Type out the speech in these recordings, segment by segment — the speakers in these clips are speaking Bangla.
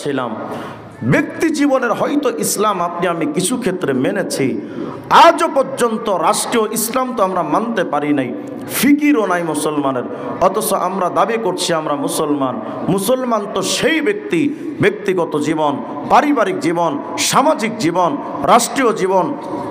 যাচ্ছিলাম, ব্যক্তি জীবনের হয়তো ইসলাম আপনি আমি কিছু ক্ষেত্রে মেনেছি, আজও পর্যন্ত রাষ্ট্রীয় ইসলাম তো আমরা মানতে পারি নাই, ফিকিরও নাই মুসলমানের, অথচ আমরা দাবি করছি আমরা মুসলমান। মুসলমান তো সেই ব্যক্তি ব্যক্তিগত জীবন, পারিবারিক জীবন, সামাজিক জীবন, রাষ্ট্রীয় জীবন,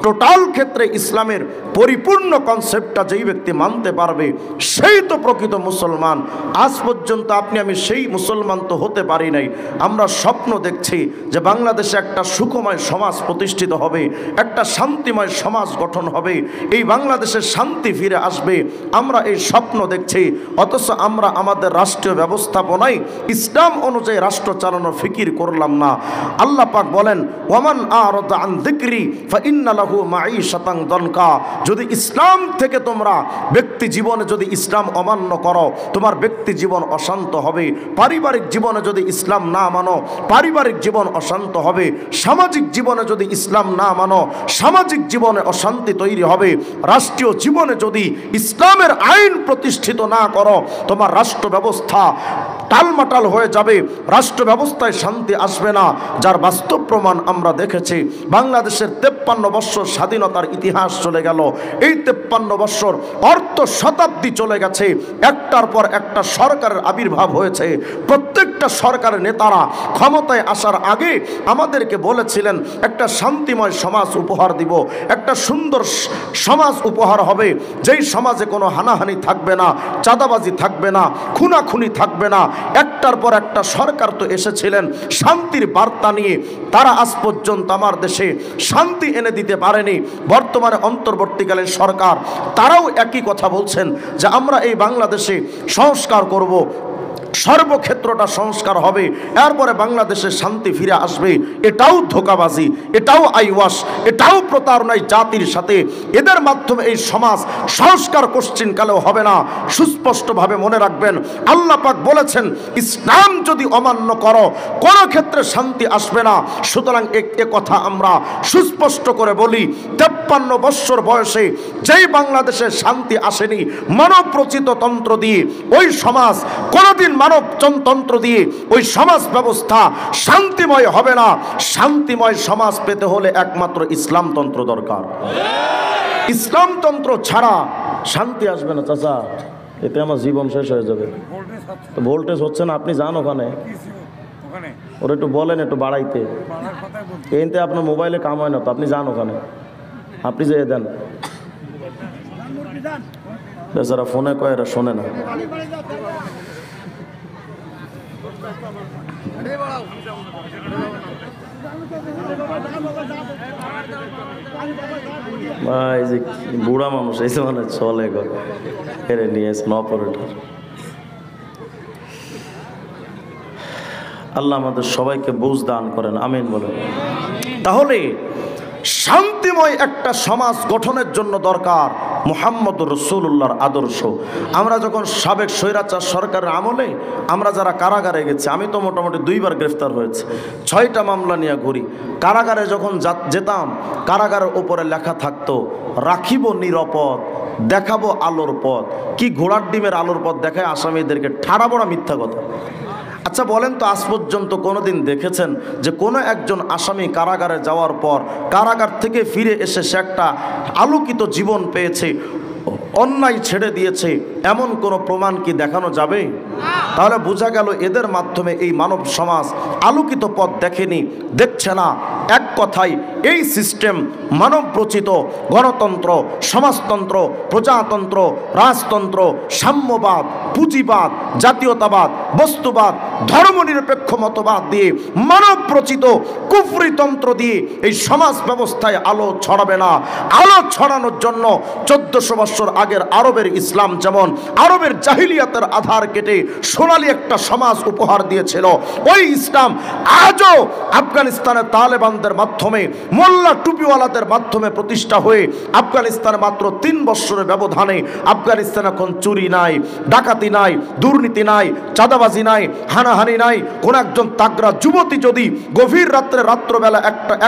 টোটাল ক্ষেত্রে ইসলামের পরিপূর্ণ কনসেপ্টটা যেই ব্যক্তি মানতে পারবে সেই তো প্রকৃত মুসলমান। আজ পর্যন্ত আপনি আমি সেই মুসলমান তো হতে পারি নাই। আমরা স্বপ্ন দেখছি যে বাংলাদেশে একটা সুখময় সমাজ প্রতিষ্ঠিত হবে, একটা শান্তিময় সমাজ গঠন হবে, এই বাংলাদেশে শান্তি ফিরে আসবে, আমরা এই স্বপ্ন দেখছি। অথচ আমরা আমাদের রাষ্ট্রীয় ব্যবস্থাপনায় ইসলাম অনুযায়ী রাষ্ট্র চালানোর ফিকির করলাম না। আল্লাহ পাক বলেন, ওয়ামান আরাদা আন যিকরি ফাইন্না লাহু মাঈশাতান দনকা। যদি ইসলাম থেকে তোমরা ব্যক্তি জীবনে যদি ইসলাম অমান্য করো, তোমার ব্যক্তি জীবন অশান্ত হবে। পারিবারিক জীবনে যদি ইসলাম না মানো, পারিবারিক জীবন অশান্ত হবে। সামাজিক জীবনে যদি ইসলাম না মানো, সামাজিক জীবনে অশান্তি তৈরি হবে। রাষ্ট্রীয় জীবনে যদি ইসলামের আইন প্রতিষ্ঠিত না করো, তোমার রাষ্ট্র ব্যবস্থা টালমাটাল হয়ে যাবে, রাষ্ট্র ব্যবস্থায় শান্তি আসবে না। যার বাস্তব প্রমাণ আমরা দেখেছি। বাংলাদেশের 53 বৎসর স্বাধীনতার ইতিহাস চলে গেল, এই 53 বৎসর অর্ধ শতাব্দী চলে গেছে, একটার পর একটা সরকারের আবির্ভাব হয়েছে। প্রত্যেকটা সরকারের নেতারা ক্ষমতায় আসার আগে আমাদেরকে বলেছিলেন একটা শান্তিময় সমাজ উপহার দিব, একটা সুন্দর সমাজ উপহার হবে, যেই সমাজে কোনো হানাহানি থাকবে না, চাঁদাবাজি থাকবে না, খুনাখুনি থাকবে না। একটার পর একটা সরকার তো এসেছিলেন শান্তির বার্তা নিয়ে, তারা আজ পর্যন্ত আমার দেশে শান্তি এনে দিতে পারেনি। বর্তমানে অন্তর্বর্তীকালীন সরকার তারাও একই কথা বলছেন যে আমরা এই বাংলাদেশে সংস্কার করব, সর্বক্ষেত্রটা সংস্কার হবে, এরপরে বাংলাদেশে শান্তি ফিরে আসবে। এটাও ধোঁকাবাজি, এটাও আইওয়াশ, এটাও প্রতারণায় জাতির সাথে। এদের মাধ্যমে এই সমাজ সংস্কার কোশ্চিনকালেও হবে না। সুস্পষ্টভাবে মনে রাখবেন, আল্লাহ পাক বলেছেন ইসলাম যদি অমান্য করো কোনো ক্ষেত্রে শান্তি আসবে না। সুতরাং এ কথা আমরা সুস্পষ্ট করে বলি, 53 বৎসর বয়সে যেই বাংলাদেশে শান্তি আসেনি মানব রচিত তন্ত্র দিয়ে, ওই সমাজ কোনোদিন মানবতন্ত্র দিয়ে ওই সমাজ ব্যবস্থা শান্তিময় হবে না। শান্তিময় সমাজ পেতে হলে একমাত্র ইসলামতন্ত্র দরকার। ইসলামতন্ত্র ছাড়া শান্তি আসবে না। চাচা, এতে আমার জীবন শেষ হয়ে যাবে। ভোল্টেজ হচ্ছে না, আপনি যান ওখানে, ওরা একটু বলেন একটু বাড়াইতে। এইতে আপনার মোবাইলে কাম হয় না তো, আপনি যান ওখানে, আপনি যেয়ে দেন। বেচারা ফোনে কয়, এরা শোনে না। ভাই যে বুড়া মানুষ এই মানে চলে এরে নিয়ে অপারেটর। আল্লাহ আমাদের সবাইকে বুঝ দান করেন, আমিন বলেন। তাহলে শান্তিময় একটা সমাজ গঠনের জন্য দরকার মুহাম্মদুর রাসূলুল্লাহর আদর্শ। আমরা যখন সাবেক স্বৈরাচার সরকারের আমলে আমরা যারা কারাগারে গেছি, আমি তো মোটামুটি 2 বার গ্রেফতার হয়েছে, 6টা মামলা নিয়ে ঘুরি। কারাগারে যখন যেতাম, কারাগারের উপরে লেখা থাকতো রাখিব নিরাপদ, দেখাবো আলোর পথ। কি ঘোড়ার ডিমের আলোর পথ দেখায় আসামিদেরকে, ঠাড়া বড়া মিথ্যা কথা। আচ্ছা বলেন তো, আজ পর্যন্ত কোনোদিন দেখেছেন যে কোনো একজন আসামি কারাগারে যাওয়ার পর কারাগার থেকে ফিরে এসে সে একটা আলোকিত জীবন পেয়েছে, অন্যায় ছেড়ে দিয়েছে, এমন কোনো প্রমাণ কি দেখানো যাবে? তাহলে বোঝা গেল এদের মাধ্যমে এই মানব সমাজ আলোকিত পথ দেখেনি, দেখছে না। এক কথায় এই সিস্টেম মানব রচিত গণতন্ত্র, সমাজতন্ত্র, প্রজাতন্ত্র, রাজতন্ত্র, সাম্যবাদ, পুঁজিবাদ, জাতীয়তাবাদ, বস্তুবাদ, ধর্মনিরপেক্ষ মতবাদ দিয়ে মানব রচিত কুফরিতন্ত্র দিয়ে এই সমাজ ব্যবস্থায় আলো ছড়াবে না। আলো ছড়ানোর জন্য 1400 বছর আগের আরবের ইসলাম যেমন আরবের জাহিলিয়াতের আধার কেটে সোনালী একটা সমাজ উপহার দিয়েছিল, ওই ইসলাম আজও আফগানিস্তানের তালেবানদের মাধ্যমে, মোল্লা টুপিওয়ালাদের মাধ্যমে প্রতিষ্ঠা হয়ে আফগানিস্তানে মাত্র 3 বছরের ব্যবধানে আফগানিস্তান এখন চুরি নাই, ডাকাতি নাই, দুর্নীতি নাই, চাঁদাবাজি নাই, হানাহানি নাই। কোন একজন তাগড়া যুবতী যদি গভীর রাত্রে রাত্রবেলা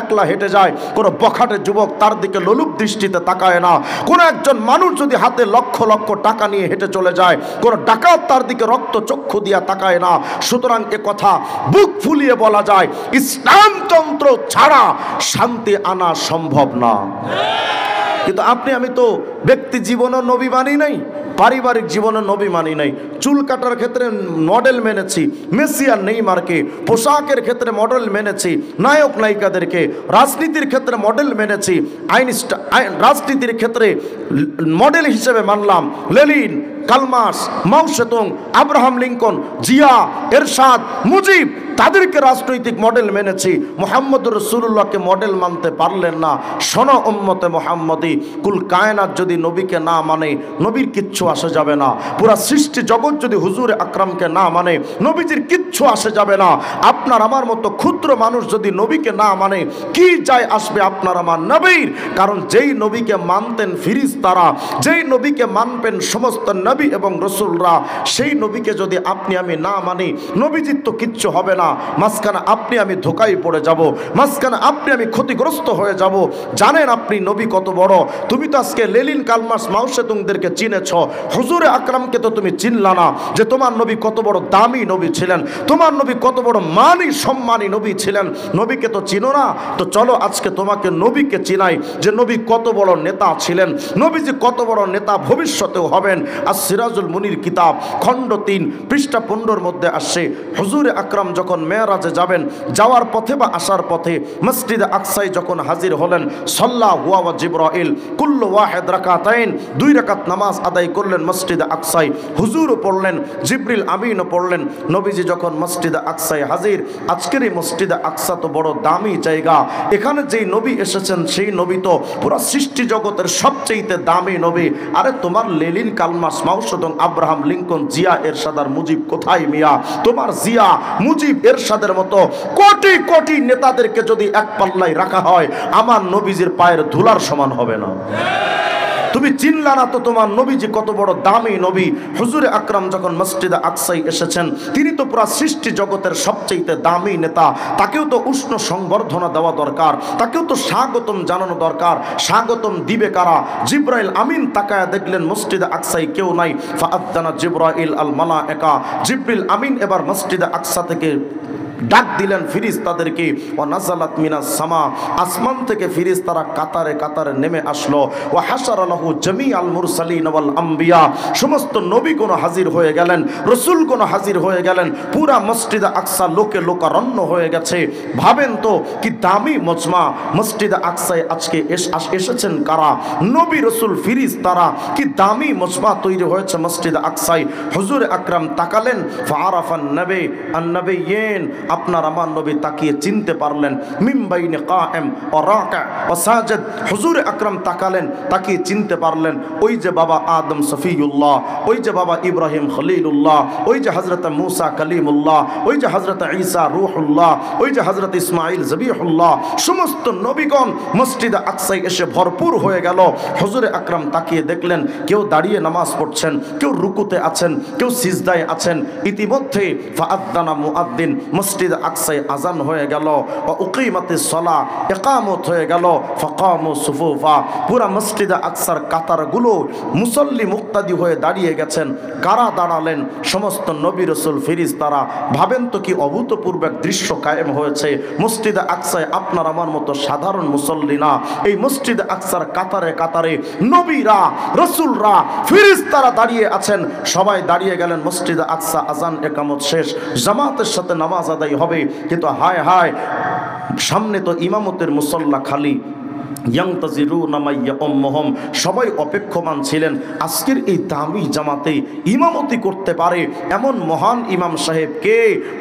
একলা হেঁটে যায়, কোনো বখাটে যুবক তার দিকে লোলুপ দৃষ্টিতে তাকায় না। কোন একজন মানুষ যদি হাতে লক্ষ লক্ষ টাকা নিয়ে হেঁটে চলে যায়, কোন ডাকাত তার দিকে রক্ত চক্ষু দিয়া তাকায় না। সুতরাং এ কথা বুক ফুলিয়ে বলা যায়, ইসলামতন্ত্র ছাড়া শান্তি আনা সম্ভব না। কিন্তু আপনি আমি তো ব্যক্তি জীবনও নবী মানি নাই, পারিবারিক জীবনে নবী মানি নাই। চুল কাটার ক্ষেত্রে মডেল মেনেছি মেসি আর নেইমারকে, পোশাকের ক্ষেত্রে মডেল মেনেছি নায়ক নায়িকাদেরকে, রাজনীতির ক্ষেত্রে মডেল মেনেছি রাজনীতির ক্ষেত্রে মডেল হিসেবে মানলাম লেনিন, কালমার্স, মাও সেতুং, আব্রাহাম লিঙ্কন, জিয়া, এরশাদ, মুজিব, তাদেরকে রাজনৈতিক মডেল মেনেছি। মুহাম্মদুর রাসূলুল্লাহকে মডেল মানতে পারলেন না। শোনো উম্মতে মুহাম্মদী, কুল কায়নাত যদি নবীকে না মানে নবীর কিচ্ছু আসে যাবে না। পুরা সৃষ্টি জগৎ যদি হুজুর আকরামকে না মানে নবীজির কিচ্ছু আসে যাবে না। আপনার আমার মতো ক্ষুদ্র মানুষ যদি নবীকে না মানে কি যায় আসবে আপনার আমার নবীর? কারণ যেই নবীকে মানতেন ফিরিস্তারা, যেই নবীকে মানবেন সমস্ত নবী এবং রসুলরা, সেই নবীকে যদি আপনি আমি না মানি নবীজির তো কিচ্ছু হবে না। মাঝখানে আপনি আমি ধোকায় পড়ে যাব, মাঝখানে আপনি আমি ক্ষতিগ্রস্ত হয়ে যাব। জানেন আপনি নবী কত বড়? তুমি তো আজকে লেনিন, কালমার্স, মাও সেতুংদেরকে চিনেছ, হুজুরে আকরামকে তো তুমি চিনলা না যে তোমার নবী কত বড় দামি নবী ছিলেন, তোমার নবী কত বড় মানি সম্মানী নবী ছিলেন। নবীকে তো চিনো না। তো চলো আজকে তোমাকে নবীকে চিনাই, যে নবী কত বড় নেতা ছিলেন, নবীজি কত বড় নেতা ভবিষ্যতেও হবেন। আর সিরাজুল মুনির কিতাব খণ্ড 3 পৃষ্ঠা 15 মধ্যে আসছে, হুজুরে আকরাম যখন মেরাজে যাবেন, যাওয়ার পথে বা আসার পথে মসজিদে আকসায় যখন হাজির হলেন, সাল্লা হুয়া ওয়া জিবরাইল কুল্লু ওয়াহিদ রাকাতাইন, 2 রাকাত নামাজ আদায় করলেন মসজিদে আকসায়। হুজুরও পড়লেন, জিবরিল আমিনও পড়লেন। নবীজি যখন মসজিদে আকসায় হাজির, আজকের এই মসজিদে আকসা তো বড় দামি জায়গা, এখানে যেই নবী এসেছেন সেই নবী তো পুরো সৃষ্টি জগতের সবচেয়ে দামি নবী। আরে তোমার লেনিন, কালমার্স, মাও Zedong, Abraham Lincoln, Zia, Ershad আর মুজিব কোথায় মিয়া? তোমার জিয়া, মুজিব, এরশাদের মতো কোটি কোটি নেতাদেরকে যদি এক পাল্লায় রাখা হয়, আমার নবীজির পায়ের ধুলার সমান হবে না। তুমি চিনলা না তো তোমার নবীজি কত বড় দামি নবী। হুজুরে আকরাম যখন মসজিদে আকসায় এসেছেন, তিনি তো পুরা সৃষ্টি জগতের সবচেয়ে দামি নেতা, তাকেও তো উষ্ণ সংবর্ধনা দেওয়া দরকার, তাকেও তো স্বাগতম জানানো দরকার। স্বাগতম দিবে কারা? জিবরাইল আমিন তাকায়া দেখলেন মসজিদে আকসায় কেউ নাই। ফাআযানা জিবরাইল আল মালায়েকা, জিবরিল আমিন এবার মসজিদে আকসা থেকে ডাক দিলেন ফিরিস্তাদেরকে। ওয়া নাযালাত মিনাস সামা, আসমান থেকে ফিরিস্তারা কাতারে কাতারে নেমে আসলো। ওয়া হাশারা লাহু জামিআল মুরসালিন ওয়াল আম্বিয়া, সমস্ত নবীগণ হাজির হয়ে গেলেন, রাসূলগণ হাজির হয়ে গেলেন। পুরা মসজিদে আকসা লোকে লোকারণ্য হয়ে গেছে। ভাবেন তো কি দামি মজমা। মসজিদে আকসায় আজকে এসেছেন কারা? নবী, রাসূল, ফিরিস্তারা। কি দামি মজমা তৈরি হয়েছে মসজিদে আকসায়। হুজুর আকরাম তাকালেন, ফাআরাফান নবী আন-নবিয়্যিন, আপনার আমার নবী তাকিয়ে চিনতে পারলেন। মিন বাইনে কায়েম ওয়া রাকা ওয়া সাজিদ, হুজুর আকরাম তাকালেন, তাকিয়ে চিনতে পারলেন ওই যে বাবা আদম সফিউল্লাহ, ওই যে বাবা ইব্রাহিম খলিলুল্লাহ, ওই যে হযরত মূসা কালিমুল্লাহ, ওই যে হযরত ঈসা রূহুল্লাহ, ওই যে হযরত ইসমাঈল জবিহুল্লাহ। সমস্ত নবীগণ মসজিদে আকসায় এসে ভরপুর হয়ে গেল। হুজুর আকরাম তাকিয়ে দেখলেন কেউ দাঁড়িয়ে নামাজ পড়ছেন, কেউ রুকুতে আছেন, কেউ সিজদায় আছেন। ইতিমধ্যে ফাআযানা মুআদ্দিন, মসজিদে আকসায় আজান হয়ে গেল। ওয়া উকিমাতিস সালাহ, ইকামত হয়ে গেল। ফাকামু সুফুফা, পুরা মসজিদে আকসার কাতারগুলো মুসল্লি মুক্তাদি হয়ে দাঁড়িয়ে গেছেন। কারা দাঁড়ালেন? সমস্ত নবী, রাসূল, ফেরেশতারা। ভাবেন তো কি অভূতপূর্ব এক দৃশ্য কায়েম হয়েছে। মসজিদে আকসায় আপনার আমার মতো সাধারণ মুসল্লি না, এই মসজিদে আকসার কাতারে কাতারে নবীরা, রাসূলরা, ফেরেশতারা দাঁড়িয়ে আছেন। সবাই দাঁড়িয়ে গেলেন মসজিদে আকসা। আজান একামত শেষ, জামাতের সাথে নামাজ আদায় হবে। কিন্তু হায় হায়, সামনে তো ইমামতের মুসল্লা খালি। সবাই অপেক্ষমান ছিলেন আজকের এই দামি জামাতে ইমামতি করতে পারে এমন মহান ইমাম সাহেবকে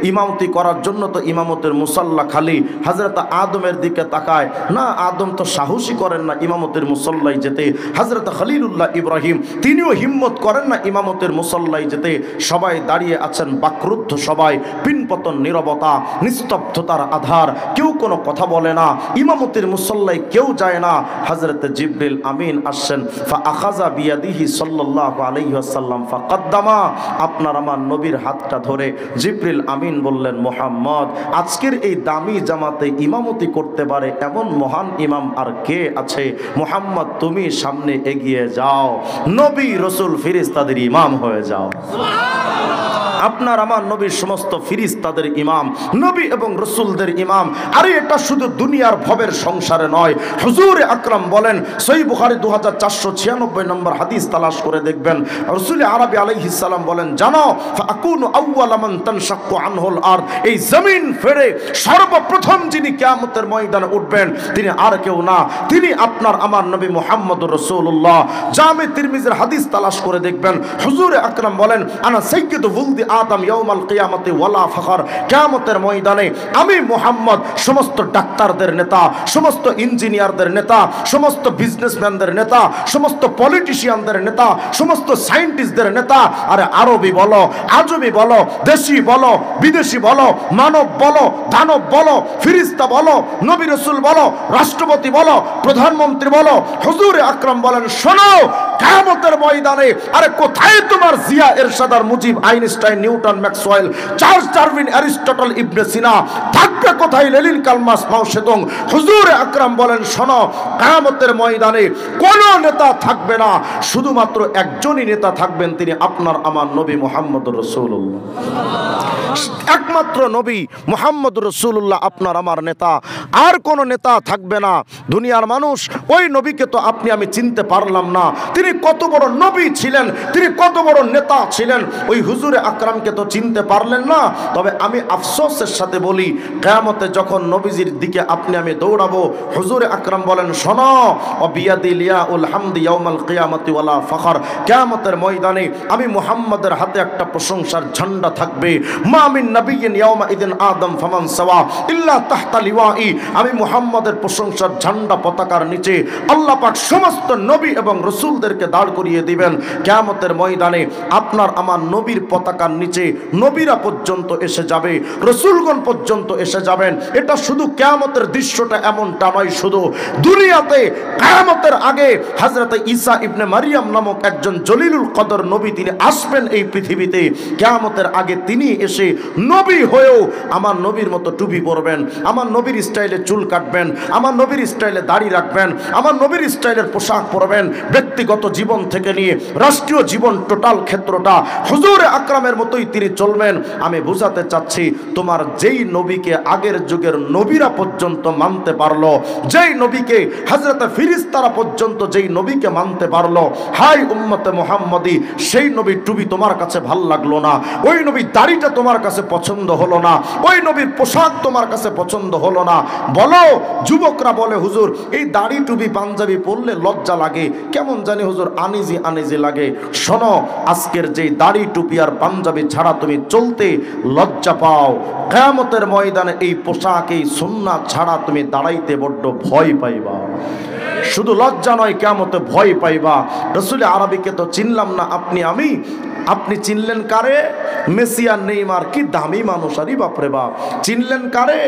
ইমামতি করার জন্য। তো ইমামতের মুসল্লা খালি। হযরত আদমের দিকে তাকায় না, আদম তো সাহসী করেন না ইমামতের মুসল্লায় যেতে। হযরত খলিলুল্লাহ ইব্রাহিম তিনিও হিম্মত করেন না ইমামতের মুসল্লায় যেতে। সবাই দাঁড়িয়ে আছেন বাকরুদ্ধ, সবাই পিণ্ড পতন নীরবতা, নিস্তব্ধতার আধার, কেউ কোনো কথা বলে না, ইমামতির মুসল্লায় কেউ যায় না। হযরতে জিবরিল আমিন আসছেন, ফাআখাযা বিয়াদিহি সাল্লাল্লাহু আলাইহি ওয়াসাল্লাম ফাকাদ্দামা, আপনার আমার নবীর হাতটা ধরে জিবরিল আমিন বললেন, মুহাম্মদ, আজকের এই দামি জামাতে ইমামতি করতে পারে এমন মহান ইমাম আর কে আছে? মুহাম্মদ, তুমি সামনে এগিয়ে যাও, নবী রাসূল ফেরেশতাদের ইমাম হয়ে যাও। আপনার আমার নবীর সমস্ত ফেরেশতাদের ইমাম, নবী এবং রাসূলদের ইমাম। আরে এটা শুধু দুনিয়ার ভবের সংসারে নয়। হুজুর আকরাম বলেন, সহিহ বুখারী 2496 নম্বর হাদিস তালাশ করে দেখবেন, রাসূল আরবি আলাইহিস সালাম বলেন, জানো ফাকুনু আউওয়ালা মান তানশাক্কু আনহুল আরদ, এই জমিন ফেরে সর্বপ্রথম যিনি কিয়ামতের ময়দানে উঠবেন তিনি আর কেউ না, তিনি আপনার আমার নবী মুহাম্মদুর রাসূলুল্লাহ। জামে তিরমিজির হাদিস তালাশ করে দেখবেন, হুজুর আকরাম বলেন, আনা সাইয়্যিদু ওয়ালদি আদম ইয়াউমাল কিয়ামতি ওয়ালা ফখর, কিয়ামতের ময়দানে আমি মুহাম্মদ সমস্ত ডাক্তারদের নেতা, সমস্ত ইঞ্জিনিয়ারদের নেতা, সমস্ত বিজনেসম্যানদের নেতা, সমস্ত পলিটিশিয়ানদের নেতা, সমস্ত সায়েন্টিস্টদের নেতা। আরে আরবি বলো, আজমি বলো, দেশি বলো, বিদেশি বলো, মানব বলো, দানব বলো, ফেরেশতা বলো, নবী রাসূল বলো, রাষ্ট্রপতি বলো, প্রধানমন্ত্রী বলো, হুজুর আকরাম বলেন, শোনো কিয়ামতের ময়দানে আরে কোথায় তোমার জিয়া এরশাদ আর Mujib, Einstein, Newton, Maxwell, Charles Darwin, Aristotle, Ibn Sina, থাকবে কোথায় লেনিন, কালমার্ক্স, মাও সেতুং? হুজুর আকরাম বলেন, শোনো কিয়ামতের ময়দানে কোনো নেতা থাকবে না, শুধুমাত্র একজনই নেতা থাকবেন, তিনি আপনার আমার নবী মুহাম্মদুর রাসূলুল্লাহ। একমাত্র নবী মুহাম্মদুর রাসূলুল্লাহ আপনার আমার নেতা, আর কোনো নেতা থাকবে না। দুনিয়ার মানুষ ওই নবীকে তো আপনি আমি চিনতে পারলাম না, তিনি কত বড় নবী ছিলেন, তিনি কত বড় নেতা ছিলেন, ওই হুজুরে আকরামকে তো চিনতে পারলেন না। তবে আমি আফসোসের সাথে বলি, কিয়ামতে যখন নবীজির দিকে আপনি আমি দৌড়াবো, হুজুরে আকরাম বলেন, শোনো, অবিয়াদিল ইয়াউল হামদি ইয়াউমাল কিয়ামতি ওয়ালা ফখর, কিয়ামতের ময়দানে আমি মুহাম্মদের হাতে একটা প্রশংসার ঝান্ডা থাকবে। মা মিন নাবিয়্যিন ইয়াউমা ইদিন আদম ফামান সাওয়া ইল্লা তাহতা লিওয়াই, আমি মুহাম্মদের প্রশংসার ঝান্ডা পতাকার নিচে আল্লাহ পাক সমস্ত নবী এবং রাসূলদেরকে দাঁড় করিয়ে দিবেন। কিয়ামতের ময়দানে আপনার আমার নবীর পতাকার নিচে নবীরা পর্যন্ত এসে যাবে, রাসূলগণ পর্যন্ত এসে যাবেন। এটা শুধু কিয়ামতের দৃশ্যটা এমনটা নয়, শুধু দুনিয়াতে কিয়ামতের আগে হযরতে ঈসা ইবনে মারিয়াম নামক একজন জলিলুল কদর নবী তিনি আসবেন এই পৃথিবীতে। কিয়ামতের আগে তিনি এসে নবী হয়েও আমার নবীর মতো টুপি পরবেন, আমার নবীর স্টাইলে চুল কাটবেন, আমার নবীর স্টাইলে দাড়ি রাখবেন, আমার নবীর স্টাইলের পোশাক পরবেন। ব্যক্তিগত জীবন থেকে নিয়ে রাষ্ট্রীয় জীবন টোটাল ক্ষেত্রটা হুজুর আকরামের মতোই তিনি চলবেন। আমি বুঝাতে চাচ্ছি, তোমার যেই নবীকে আগের যুগের নবীরা পর্যন্ত মানতে পারলো, যেই নবীকে হযরতে ফেরেশতারা পর্যন্ত যেই নবীকে মানতে পারলো, হাই উম্মতে মুহাম্মদী, সেই নবীর টুপি তোমার কাছে ভাল লাগলো না, ওই নবীর দাড়িটা তোমার কাছে পছন্দ হলো না, ওই নবীর পোশাক তোমার কাছে পছন্দ হলো না। বলো, যুবকরা বলে, হুজুর এই দাড়ি টুপি পাঞ্জাবি পরলে লজ্জা লাগে, কেমন জানি হুজুর আনিজি আনিজি লাগে। শোনো, আজকের যেই দাড়ি টুপি আর পাঞ্জাবি ছাড়া তুমি চলতে লজ্জা পাও, কিয়ামতের ময়দানে এই পোশাক এই সুন্নাত ছাড়া তুমি দাঁড়াইতে বড্ড ভয় পাইবা। শুধু লজ্জা নয়, কিয়ামতে ভয় পাইবা। রাসূল আরবিকে তো চিনলাম না আপনি আমি, আপনি চিনলেন কারে? মেসি আর নেইমার, কি দামি মানুষ, আরে বাপরে বাপ। চিনলেন কারে?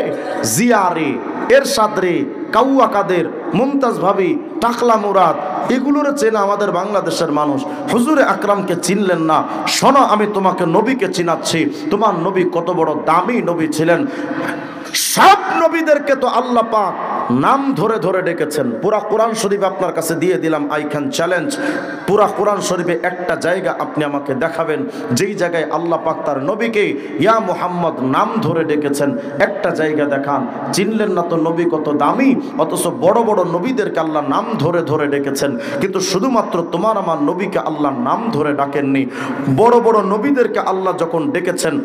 জিয়া রে, এরশাদ রে, কাউয়া কাদের, মুমতাজ ভাবি, টাকলা মুরাদ, এগুলোরে চেনা আমাদের বাংলাদেশের মানুষ। হুজুরে আকরামকে চিনলেন না। শোনো, আমি তোমাকে নবীকে চিনাচ্ছি। তোমার নবী কত বড় দামি নবী ছিলেন। সব নবীদেরকে তো আল্লাহ পাক নাম ধরে ধরে ডেকেছেন। পুরা কোরআন শরীফ আপনার কাছে দিয়ে দিলাম, আই ক্যান চ্যালেঞ্জ। পুরা কোরআন শরীফে একটা জায়গা আপনি আমাকে দেখাবেন যেই জায়গায় আল্লাহ পাক তার নবীকে ইয়া মুহাম্মদ নাম ধরে ডেকেছেন। একটা জায়গা দেখান। চিনলেন না তো নবী কত দামি, অথচ বড় বড় নবীদেরকে আল্লাহ নাম ধরে ধরে ডেকেছেন, কিন্তু শুধুমাত্র তোমার আমার নবীকে আল্লাহ নাম ধরে ডাকেননি। বড় বড় নবীদেরকে আল্লাহ যখন ডেকেছেন,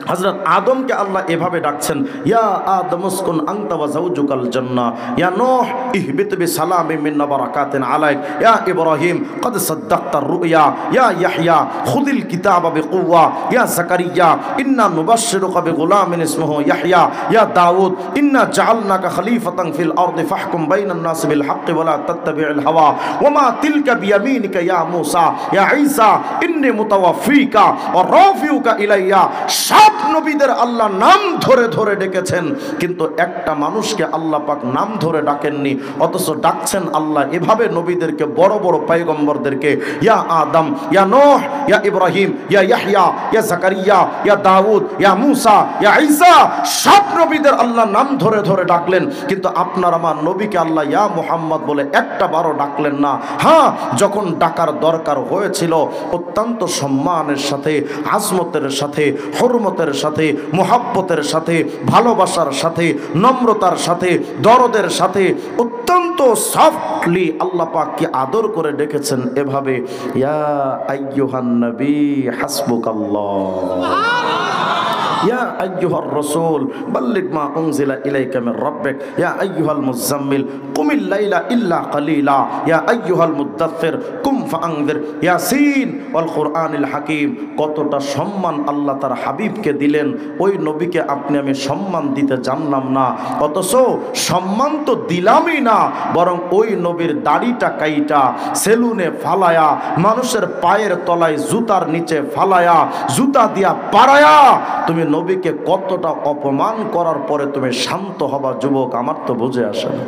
হযরত আদমকে আল্লাহ এভাবে ডাকছেন, ইয়া আদম উসকুন আনতা ওয়া যাওজুকাল জান্নাহ, ইয়া নূহ ইহবিত বিসালামিন মিন্না বারাকাতিন আলাইক, ইয়া ইব্রাহিম ক্বাদ সাদ্দাকতার রুয়া, ইয়া ইয়াহইয়া খুযিল কিতাবা বিকুওয়া, ইয়া যাকারিয়া ইন্না নুবাশশিরুকা বিগুলামিন ইসমুহু ইয়াহইয়া, ইয়া দাউদ ইন্না জাআলনাকা খলিফাতান ফিল আরদি ফাহকুম বাইনান নাসি বিল হাক্কি ওয়া লা তাত্তাবি'ল হাওয়া ওয়া মা তিলকা বিয়ামিনিকা ইয়া মূসা, ইয়া ঈসা ইন্নী মুতাওয়াফফিকা ওয়া রাফিউকা ইলাইয়া। সব নবীদের আল্লাহ নাম ধরে ধরে ডেকেছেন, কিন্তু একটা মানুষকে আল্লাহ পাক নাম ধরে ডাকেননি, অথচ ডাকছেন আল্লাহ এভাবে নবীদেরকে, বড় বড় পয়গম্বরদেরকে, ইয়া আদম, ইয়া নূহ, ইয়া ইব্রাহিম, ইয়া ইয়াহইয়া, ইয়া জাকারিয়া, ইয়া দাউদ, ইয়া মুসা, ইয়া ঈসা, সব নবীদের আল্লাহ নাম ধরে ধরে ডাকলেন, কিন্তু আপনার আমার নবীকে আল্লাহ ইয়া মুহাম্মদ বলে একটা বারও ডাকলেন না। হ্যাঁ, যখন ডাকার দরকার হয়েছিল অত্যন্ত সম্মানের সাথে, আজমতের সাথে, হরমতের সাথে, মুহাব্বতের সাথে, ভালোবাসার সাথে, নম্রতার সাথে, দরদের সাথে অত্যন্ত সফটলি আল্লাহ পাককে আদর করে ডেকেছেন এভাবে, ইয়া আইয়ুহান নবী হাসবুকাল্লাহ, ইয়া আইয়ুহার রাসূল বাল্লিগ মা উনজিলা ইলাইকা মির রাব্বিক, ইয়া আইয়ুহাল মুযাম্মিল কুমিল লাইলা ইল্লা কালিলা, ইয়া আইয়ুহাল মুদ্দাথ্থির কুম ফাআনযির, ইয়াসিন ওয়াল কুরআনিল হাকীম। কতটা সম্মান আল্লাহ তার হাবিবকে দিলেন, ওই নবীকে আপনি আমি সম্মান দিতে জানলাম না, অথচ সম্মান তো দিলামই না, বরং ওই নবীর দাড়িটা কাইটা সেলুনে ফালায়া, মানুষের পায়ের তলায় জুতার নিচে ফালায়া, জুতা দিয়া পাড়ায়া তুমি নবীকে কতটা অপমান করার পরে তুমি শান্ত হবা যুবক, আমার তো বুঝে আসে না।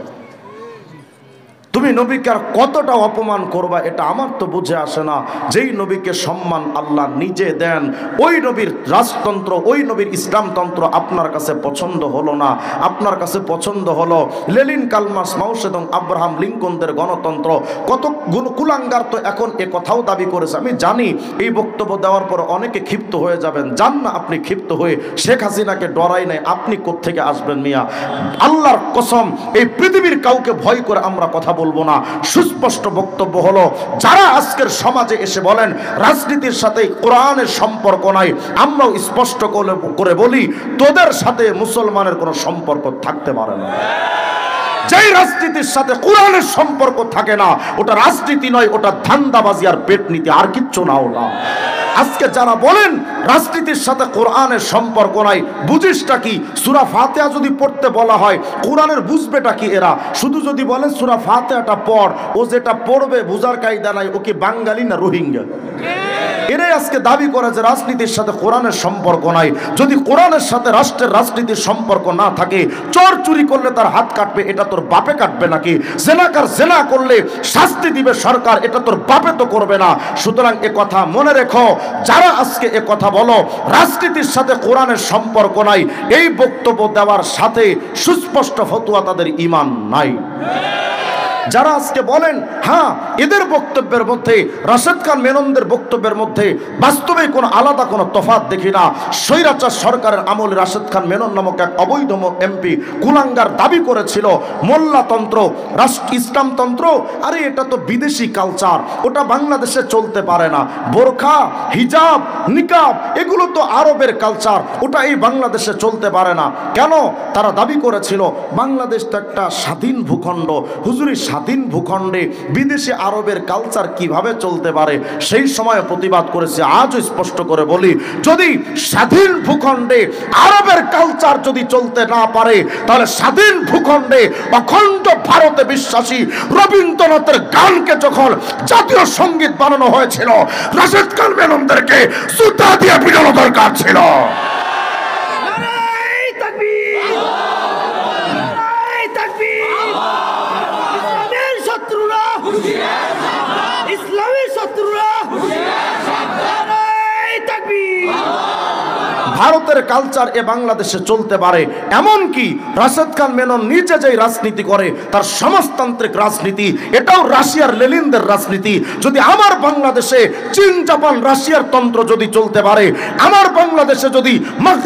তুমি নবীকে আর কতটা অপমান করবা, এটা আমার তো বুঝে আসে না। যেই নবীকে সম্মান আল্লাহ নিজে দেন, ওই নবীর রাজতন্ত্র, ওই নবীর ইসলামতন্ত্র আপনার কাছে পছন্দ হলো না, আপনার কাছে পছন্দ হলো লেনিন, কালমার্স, মাও সেতুং, আব্রাহাম লিঙ্কনদের গণতন্ত্র। কত কুলাঙ্গার তো এখন এ কথাও দাবি করেছে। আমি জানি এই বক্তব্য দেওয়ার পর অনেকে ক্ষিপ্ত হয়ে যাবেন, জান না আপনি ক্ষিপ্ত হয়ে শেখ হাসিনাকে ডরাই নাই, আপনি কোত্থেকে আসবেন মিয়া? আল্লাহর কসম, এই পৃথিবীর কাউকে ভয় করে আমরা কথা বলবো না। সুস্পষ্ট বক্তব্য হলো, যারা আজকের সমাজে এসে বলেন রাজনীতির সাথে কোরআনের সম্পর্ক নাই, আমরাও স্পষ্ট করে বলি তোদের সাথে মুসলমানের কোনো সম্পর্ক থাকতে পারে না। যেই রাজনীতির সাথে কোরআনের সম্পর্ক থাকে না, ওটা রাজনীতি নয়, ওটা ধান্দাবাজি আর পেটনীতি, আর কিচ্ছু না। ওটা আজকে যারা বলেন রাজনীতির সাথে কোরআনের সম্পর্ক নাই, বুঝিসটা কি? সূরা ফাতিহা যদি পড়তে বলা হয়, কোরআনের বুঝবেটা কি এরা? শুধু যদি বলেন সূরা ফাতিহাটা পড়, ও যেটা পড়বে বুঝার কায়দা নাই, ও কি বাঙালি না রোহিঙ্গা? এরাই আজকে দাবি করে যে রাজনীতির সাথে কোরআনের সম্পর্ক নাই। যদি কোরআনের সাথে রাষ্ট্রের রাজনীতির সম্পর্ক না থাকে, চোর চুরি করলে তার হাত কাটবে, এটা তোর বাপে কাটবে নাকি? জেনাকার জেনা করলে শাস্তি দিবে সরকার, এটা তোর বাপে তো করবে না। সুতরাং এ কথা মনে রেখো, যারা আজকে এ কথা বলো রাজনীতির সাথে কোরআনের সম্পর্ক নাই, এই বক্তব্য দেওয়ার সাথে সুস্পষ্ট ফতোয়া তাদের ঈমান নাই। যারা আজকে বলেন হ্যাঁ এদের বক্তব্যের মধ্যে, রাশেদ খান মেননদের বক্তব্যের মধ্যে বাস্তবে কোনো আলাদা কোনো তফাৎ দেখি না। স্বৈরাচার সরকারের আমলে রাশেদ খান মেনন নামক এক অবৈধ এমপি কুলাঙ্গার দাবি করেছিল মোল্লাতন্ত্র, ইসলামতন্ত্র, আরে এটা তো বিদেশি কালচার, ওটা বাংলাদেশে চলতে পারে না। বোরখা, হিজাব, নিকাব এগুলো তো আরবের কালচার, ওটা এই বাংলাদেশে চলতে পারে না। কেন? তারা দাবি করেছিল বাংলাদেশ তো একটা স্বাধীন ভূখণ্ড, হুজুরি স্বাধীন ভূখণ্ডে বিদেশি আরবের কালচার কিভাবে চলতে পারে? সেই সময় প্রতিবাদ করেছে। আজও স্পষ্ট করে বলি, যদি স্বাধীন ভূখণ্ডে আরবের কালচার যদি চলতে না পারে, তাহলে স্বাধীন ভূখণ্ডে অখণ্ড ভারতে বিশ্বাসী রবীন্দ্রনাথের গানকে যখন জাতীয় সঙ্গীত বানানো হয়েছিল, রাশেদ খান মেননদেরকে জুতা দিয়ে পিটানো দরকার ছিল। ভারতের কালচার এ বাংলাদেশে চলতে পারে, এমন কি রাশেদ খান মেনন নিজে যেই রাজনীতি করে তার সমাজতান্ত্রিক রাজনীতি, এটাও রাশিয়ার লেনিনদের রাজনীতি। যদি আমার বাংলাদেশে চীন, জাপান, রাশিয়ার তন্ত্র যদি চলতে পারে, আমার বাংলাদেশে যদি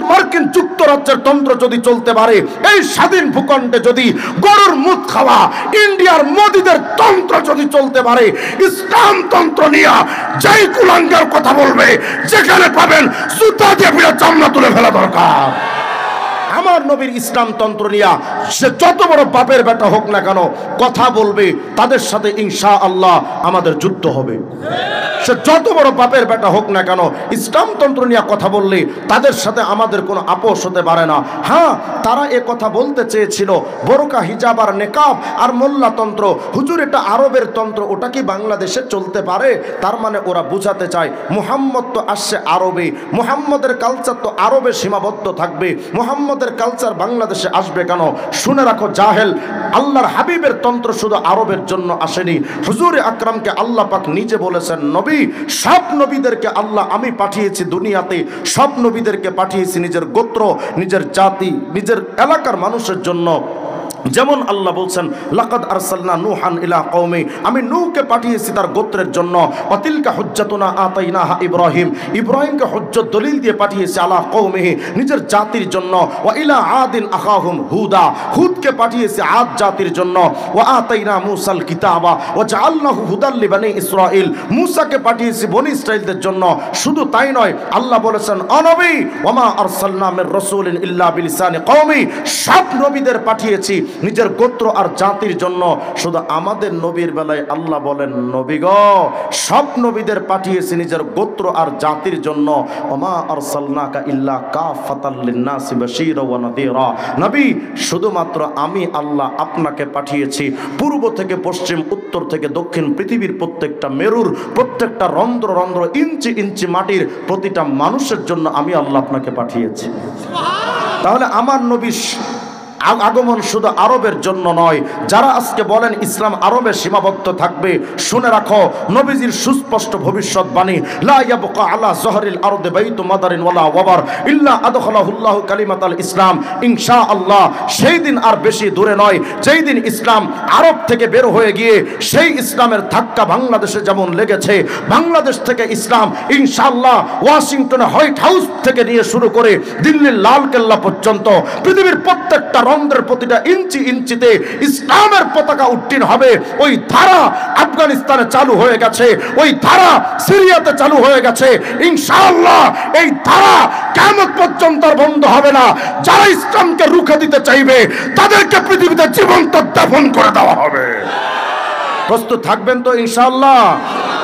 মার্কিন যুক্তরাজ্যের তন্ত্র যদি চলতে পারে, এই স্বাধীন ভূখণ্ডে যদি গরুর মুখ খাওয়া ইন্ডিয়ার মোদিদের তন্ত্র যদি চলতে পারে, ইসলাম তন্ত্র নিয়ে যেই কুলাঙ্গার কথা বলবে, যেখানে পাবেন জুতা দিয়ে পিটা চামড়া তুলে ফেলা দরকার। আমার নবীর ইসলাম তন্ত্র নিয়ে সে যত বড় বাপের বেটা হোক না কেন, কথা বলবে, তাদের সাথে ইনশাআল্লাহ আমাদের যুদ্ধ হবে। সে যত বড় বাপের বেটা হোক না কেন, ইসলামতন্ত্র নিয়ে কথা বললে তাদের সাথে আমাদের কোনো আপোষ হতে পারে না। হ্যাঁ, তারা এ কথা বলতে চেয়েছিল বোরকা, হিজাব আর নেকাব আর মোল্লাতন্ত্র, হুজুর এটা আরবের তন্ত্র, ওটা কি বাংলাদেশে চলতে পারে? তার মানে ওরা বুঝাতে চায় মুহাম্মদ তো আসছে আরবে, মুহাম্মদের কালচার তো আরবে সীমাবদ্ধ থাকবে, মুহাম্মদের কালচার বাংলাদেশে আসবে কেন? শুনে রাখো জাহেল, আল্লাহর হাবিবের তন্ত্র শুধু আরবের জন্য আসেনি। হুজুরে আকরামকে আল্লাহ পাক নিজে বলেছেন, নবী, সব নবীদেরকে আল্লাহ আমি পাঠিয়েছি দুনিয়াতে, সব নবীদেরকে পাঠিয়েছি নিজের গোত্র, নিজের জাতি, নিজের এলাকার মানুষের জন্য। যেমন আল্লাহ বলছেন, লাকাদ আরসালনা নূহান ইলা কওমি, আমি নূহকে পাঠিয়েছি তার গোত্রের জন্য। অতিলকা হুজ্জাতুনা আতাইনাহা ইব্রাহিম, ইব্রাহিমকে হুজ্জত দলিল দিয়ে পাঠিয়েছি আলা কওমিহি, নিজের জাতির জন্য। ওয়া ইলা আদিন আখাহুম হুদা, হুদকে পাঠিয়েছি আদ জাতির জন্য। ওয়া আতাইনা মূসাল কিতাবা ওয়া জাআলনাহু হুদাল লিবানি ইসরাঈল, মূসাকে পাঠিয়েছি বনি ইসরাঈলদের জন্য। শুধু তাই নয়, আল্লাহ বলেছেন, ও নবী, ওয়া মা আরসালনা মির রাসূলিন ইল্লা বিলিসানি কওমি, সব নবীদের পাঠিয়েছি নিজের গোত্র আর জাতির জন্য। শুধু আমাদের নবীর বেলায় আল্লাহ বলেন, নবী গো, সব নবীদের পাঠিয়েছি নিজের গোত্র আর জাতির জন্য। ওমা আরসালনাকা ইল্লা কাফাতাল লিন্নাসি বাশীরা ওয়া নাযীরা, নবী, শুধুমাত্র আমি আল্লাহ আপনাকে পাঠিয়েছি পূর্ব থেকে পশ্চিম, উত্তর থেকে দক্ষিণ, পৃথিবীর প্রত্যেকটা মেরুর, প্রত্যেকটা রন্ধ্র রন্ধ্র, ইঞ্চি ইঞ্চি মাটির প্রতিটা মানুষের জন্য আমি আল্লাহ আপনাকে পাঠিয়েছি। তাহলে আমার নবী আগমন শুধু আরবের জন্য নয়। যারা আজকে বলেন ইসলাম আরবে সীমাবদ্ধ থাকবে, শুনে রাখো নবীজির সুস্পষ্ট ভবিষ্যৎবাণী, লা ইয়াবকা আলা যহরিল আরদি বাইতু মাদারিন ওয়ালা ওয়াবার ইল্লা আদখালাহুল্লাহু কালিমাতাল ইসলাম। ইনশাআল্লাহ সেই দিন আর বেশি দূরে নয়, যেই দিন ইসলাম আরব থেকে বের হয়ে গিয়ে সেই ইসলামের ধাক্কা বাংলাদেশে যেমন লেগেছে, বাংলাদেশ থেকে ইসলাম ইনশাআল্লাহ ওয়াশিংটনে হোয়াইট হাউস থেকে নিয়ে শুরু করে দিল্লির লাল কেল্লা পর্যন্ত পৃথিবীর প্রত্যেকটা রন্ধ্রের প্রতিটা ইঞ্চি ইঞ্চিতে ইসলামের পতাকা উত্তীর্ণ হবে। ওই ধারা আফগানিস্তানে চালু হয়ে গেছে, ওই ধারা সিরিয়াতে চালু হয়ে গেছে। ইনশাআল্লাহ এই ধারা কিয়ামত পর্যন্ত বন্ধ হবে না। যারা ইসলামকে রুখে দিতে চাইবে তাদেরকে পৃথিবীতে জীবন্ত দাফন করে দেওয়া হবে। প্রস্তুত থাকবেন তো ইনশাআল্লাহ?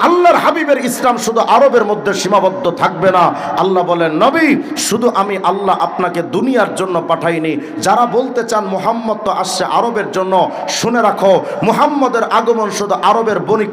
আল্লাহর হাবিবের ইসলাম শুধু আরবের মধ্যে সীমাবদ্ধ থাকবে না। আল্লাহ বলেন, নবী, শুধু আমি আল্লাহ আপনাকে দুনিয়ার জন্য পাঠাইনি। যারা বলতে চান মুহাম্মদ তো আসছে আরবের জন্য, শুনে রাখো মুহাম্মদের আগমন শুধু আরবের বনি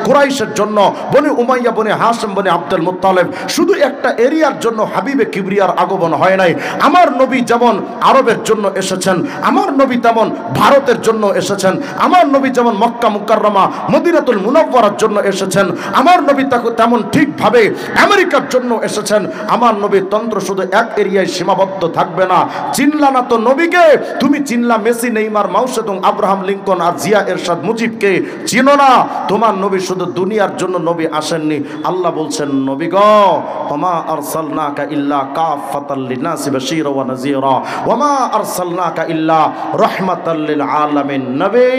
কুরাইশের জন্য, বনি উমাইয়া, বনি হাশিম, বনি আব্দুল মুত্তালিব, শুধু একটা এরিয়ার জন্য হাবিবে কিবরিয়ার আগমন হয় নাই। আমার নবী যেমন আরবের জন্য এসেছেন, আমার নবী তেমন ভারতের জন্য এসেছেন। আমার নবী যেমন মক্কা মুকাররমা, মদিনাতুল মুনাওয়ারার জন্য এসেছেন, আমার নবী তেমন ঠিকভাবে আমেরিকার জন্য এসেছেন। আমার নবীর তন্ত্র শুধু এক এরিয়ায় সীমাবদ্ধ থাকবে না। চিনলা না তো নবীকে, তুমি চিনলা মেসি, নেইমার, মাউসেদুং, আব্রাহাম লিঙ্কন আর জিয়া এরশাদ মুজিবকে, চিনো না। তোমার নবী শুধু দুনিয়ার জন্য নবী আসেননি। আল্লাহ বলছেন, নবী গো, ওমা আরসালনাকা ইল্লা কাফাতাল লিন্নাসি বাশীরা ওয়া নাযীরা ওয়া মা আরসালনাকা ইল্লা রাহমাতাল লিল আলামিন। নবী,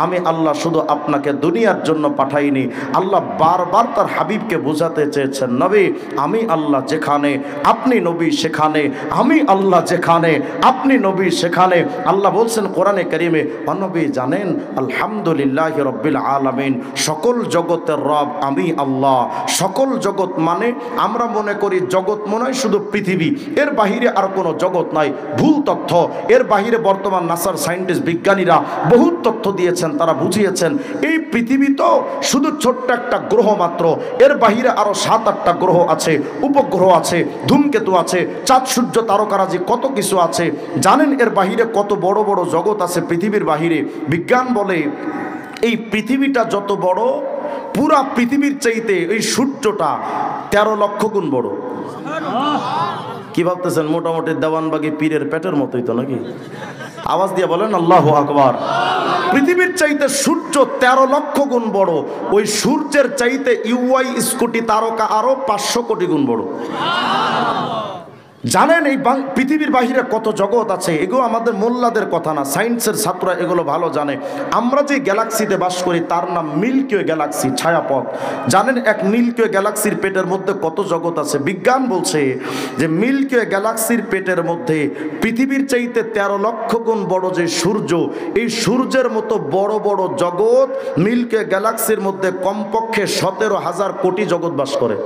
আমি আল্লাহ শুধু আপনাকে দুনিয়ার জন্য পাঠাইনি। আল্লাহ বারবার তার হাবিবকে বোঝাতে চেয়েছেন, নবী, আমি আল্লাহ যেখানে আপনি নবী সেখানে, আমি আল্লাহ যেখানে আপনি নবী সেখানে। আল্লাহ বলছেন কোরআনে কারিমে, নবী জানেন আলহামদুলিল্লাহি রাব্বিল আলামিন, সকল জগতের রব আমি আল্লাহ। সকল জগৎ মানে আমরা মনে করি জগৎ মনে হয় শুধু পৃথিবী, এর বাহিরে আর কোনো জগৎ নাই। ভুল তথ্য। এর বাহিরে বর্তমান নাসার সায়েন্টিস্ট বিজ্ঞানীরা বহুত তথ্য দিয়েছেন, তারা বুঝিয়েছেন এই পৃথিবী তো শুধু ছোট্ট একটা গ্রহ মাত্র, এর বাহিরে আরো 7-8টা গ্রহ আছে, উপগ্রহ আছে, ধূমকেতু আছে, চাঁদ সূর্য তারকারাজি, কত কিছু আছে। জানেন এর বাহিরে কত বড় বড় জগৎ আছে পৃথিবীর বাহিরে? বিজ্ঞান বলে এই পৃথিবীটা যত বড়, পুরা পৃথিবীর চাইতে এই সূর্যটা 13 লক্ষ গুণ বড়। কি ভাবতেছেন? মোটামুটি দেওয়ানবাগি পীরের পেটের মতোই তো নাকি? আওয়াজ দিয়ে বলেন আল্লাহু আকবার। পৃথিবীর চাইতে সূর্য 13 লক্ষ গুণ বড়। ওই সূর্যের চাইতে ইউআই স্কুটি তারকা আরো 500 কোটি গুণ বড়। জানেন এই পৃথিবীর বাহিরে কত জগৎ আছে? এগুলো আমাদের মোল্লাদের কথা না, সায়েন্সের ছাত্ররা এগুলো ভালো জানে। আমরা যে গ্যালাক্সিতে বাস করি তার নাম মিল্কি ওয়ে গ্যালাক্সি, ছায়াপথ। জানেন এক মিল্কি ওয়ে গ্যালাক্সির পেটের মধ্যে কত জগৎ আছে? বিজ্ঞান বলছে যে মিল্কি ওয়ে গ্যালাক্সির পেটের মধ্যে পৃথিবীর চাইতে 13 লক্ষ গুণ বড় যে সূর্য, এই সূর্যের মতো বড় বড় জগৎ মিল্কি ওয়ে গ্যালাক্সির মধ্যে কমপক্ষে 17,000 কোটি জগৎ বাস করে।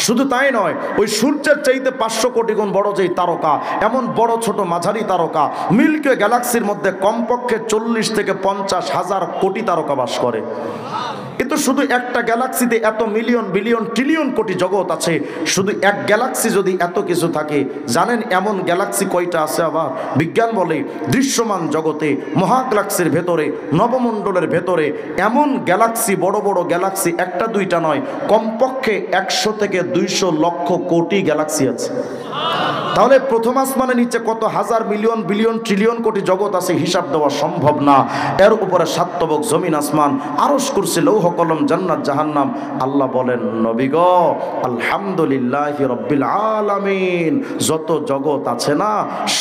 শুধু তাই নয়, ওই সূর্যের চাইতে 500 কোটি গুণ বড় যেই তারকা, এমন বড় ছোট মাঝারি তারকা মিল্কি ওয়ে গ্যালাক্সির মধ্যে কমপক্ষে 40 থেকে 50,000 কোটি তারকা বাস করে। কিন্তু শুধু একটা গ্যালাক্সিতে এত মিলিয়ন বিলিয়ন ট্রিলিয়ন কোটি জগৎ আছে। শুধু এক গ্যালাক্সি যদি এত কিছু থাকে, জানেন এমন গ্যালাক্সি কয়টা আছে? আবার বিজ্ঞান বলে দৃশ্যমান জগতে, মহাগ্যালাক্সির ভেতরে, নবমণ্ডলের ভেতরে এমন গ্যালাক্সি, বড় বড় গ্যালাক্সি একটা দুইটা নয়, কমপক্ষে 100 থেকে 200 লক্ষ কোটি গ্যালাক্সি আছে। তাহলে প্রথম আসমানের নিচে কত হাজার মিলিয়ন বিলিয়ন ট্রিলিয়ন কোটি জগৎ আছে, হিসাব দেওয়া সম্ভব না। এর উপরে 7 তবক জমিন আসমান, আরশ কুরসি লৌহ কলম জান্নাত জাহান্নাম। আল্লাহ বলেন, নবী গো আলহামদুলিল্লাহি রাব্বিল আলামিন, যত জগৎ আছে না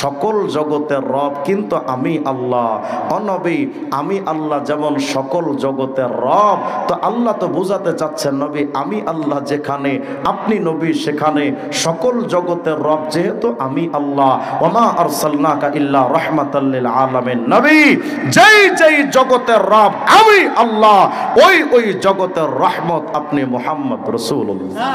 সকল জগতের রব কিন্তু আমি আল্লাহ। ও নবী, আমি আল্লাহ যেমন সকল জগতের রব, তো আল্লাহ তো বোঝাতে চাচ্ছেন নবী আমি আল্লাহ যেখানে, আপনি নবী সেখানে, সকল জগতের রব যেহেতু আমি আল্লাহ। ওমা আরসালনাকা ইল্লা রাহমাতাল লিল আলামিন, নবী যেই যেই জগতের রব আমি আল্লাহ, ওই ওই জগতের রহমত আপনি মুহাম্মদ রাসূলুল্লাহ।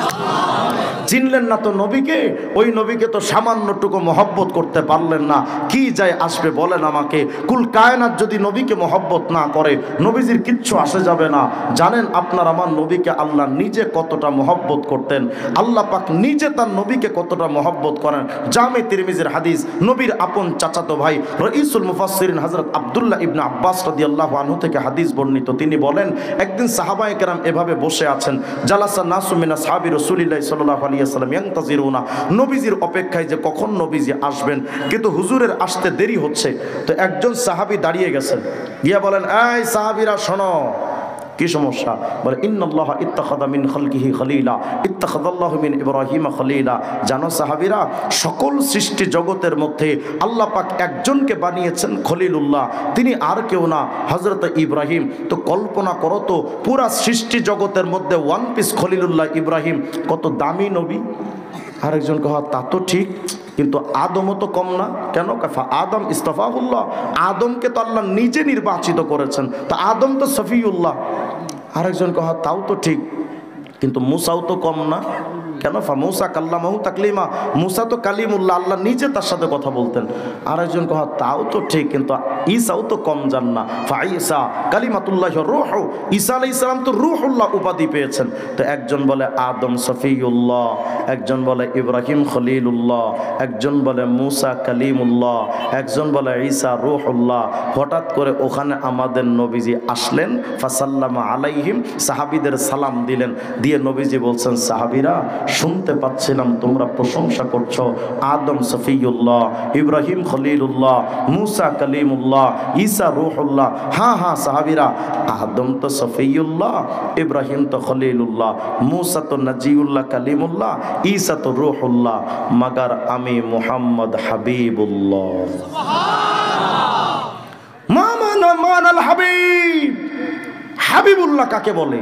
চিনলেন না তো নবীকে? ওই নবীকে তো সামান্যটুকু মহব্বত করতে পারলেন না। কি যায় আসবে বলেন আমাকে? কুল কায়নাত যদি নবীকে মহব্বত না করে, নবীজির কিচ্ছু আসে যাবে না। জানেন আপনার আমার নবীকে আল্লাহ নিজে কতটা মহব্বত করতেন? আল্লাহ পাক নিজে তার নবীকে কতটা মহব্বত করেন। জামে তিরমিজির হাদিস, নবীর আপন চাচাতো ভাই রাইসুল মুফাসসিরিন হযরত আব্দুল্লাহ ইবনে আব্বাস রাদিয়াল্লাহু আনহু থেকে হাদিস বর্ণিত। তিনি বলেন, একদিন সাহাবায়ে কেরাম এভাবে বসে আছেন, জালাসা নাসু মিন আসহাবি রাসূলিল্লাহ সাল্লাল্লাহু আলাইহি ওয়াসাল্লাম ইয়ান্তাজিরুনা, নবীজির অপেক্ষায় যে কখন নবীজি আসবেন, কিন্তু হুজুরের আসতে দেরি হচ্ছে। তো একজন সাহাবী দাঁড়িয়ে গেছেন, গিয়া বলেন, এই সাহাবীরা শোনো, কি সমস্যা? বলে, ইন্নাল্লাহ ইত্তাখাযা মিন খালকিহি খলিলা ইত্তাখাযাল্লাহু মিন ইব্রাহিম খলিলা। জানো সাহাবীরা, সকল সৃষ্টি জগতের মধ্যে আল্লাহ পাক একজনকে বানিয়েছেন খলিলুল্লাহ, তিনি আর কেউ না, হযরত ইব্রাহিম। তো কল্পনা করো তো, পুরা সৃষ্টি জগতের মধ্যে ওয়ান পিস খলিলুল্লাহ ইব্রাহিম, কত দামি নবী। আরেকজন কহ, তা তো ঠিক, কিন্তু আদমও তো কম না। কেন? কাফা আদম ইস্তাফাহুল্লাহ, আদমকে তো আল্লাহ নিজে নির্বাচিত করেছেন, তা আদম তো সফিউল্লাহ। আরেকজন কহ, তাও তো ঠিক, কিন্তু মুসাও তো কম না। কেন? ফা মুসা কাল্লামাহু তাকলিমা, মুসা তো কালিমুল্লাহ, আল্লাহ নিজে তার সাথে কথা বলতেন। আরেকজন কহ, তাও তো ঠিক, কিন্তু ঈসাও তো কম যান না। ফা ঈসা কালিমাতুল্লাহি রূহ, ঈসা আলাইহিস সালাম তো রূহুল্লাহ উপাধি পেয়েছেন। তো একজন বলে আদম সফিউল্লাহ, একজন বলে ইব্রাহিম খলিলুল্লাহ, একজন বলে মুসা কালিমুল্লাহ, একজন বলে ঈসা রূহুল্লাহ। হঠাৎ করে ওখানে আমাদের নবীজি আসলেন, ফাসাল্লামা আলাইহিম, সাহাবীদের সালাম দিলেন, দিয়ে নবীজি বলছেন, সাহাবীরা শুনতে পাচ্ছিলাম তোমরা প্রশংসা করছো আদম সফিউল্লাহ, ইব্রাহিম খলিলুল্লাহ, মুসা কালিমুল্লাহ, ঈসা রূহুল্লাহ। হ্যাঁ হ্যাঁ সাহাবীরা, আদম তো সফিউল্লাহ, ইব্রাহিম তো খলিলুল্লাহ, মুসা তো নাজিউল্লাহ কালিমুল্লাহ, ঈসা তো রূহুল্লাহ, মগর আমি মুহাম্মদ হাবিবুল্লাহ। মা মানাল হাবিব, হাবিবুল্লাহ কাকে বলে?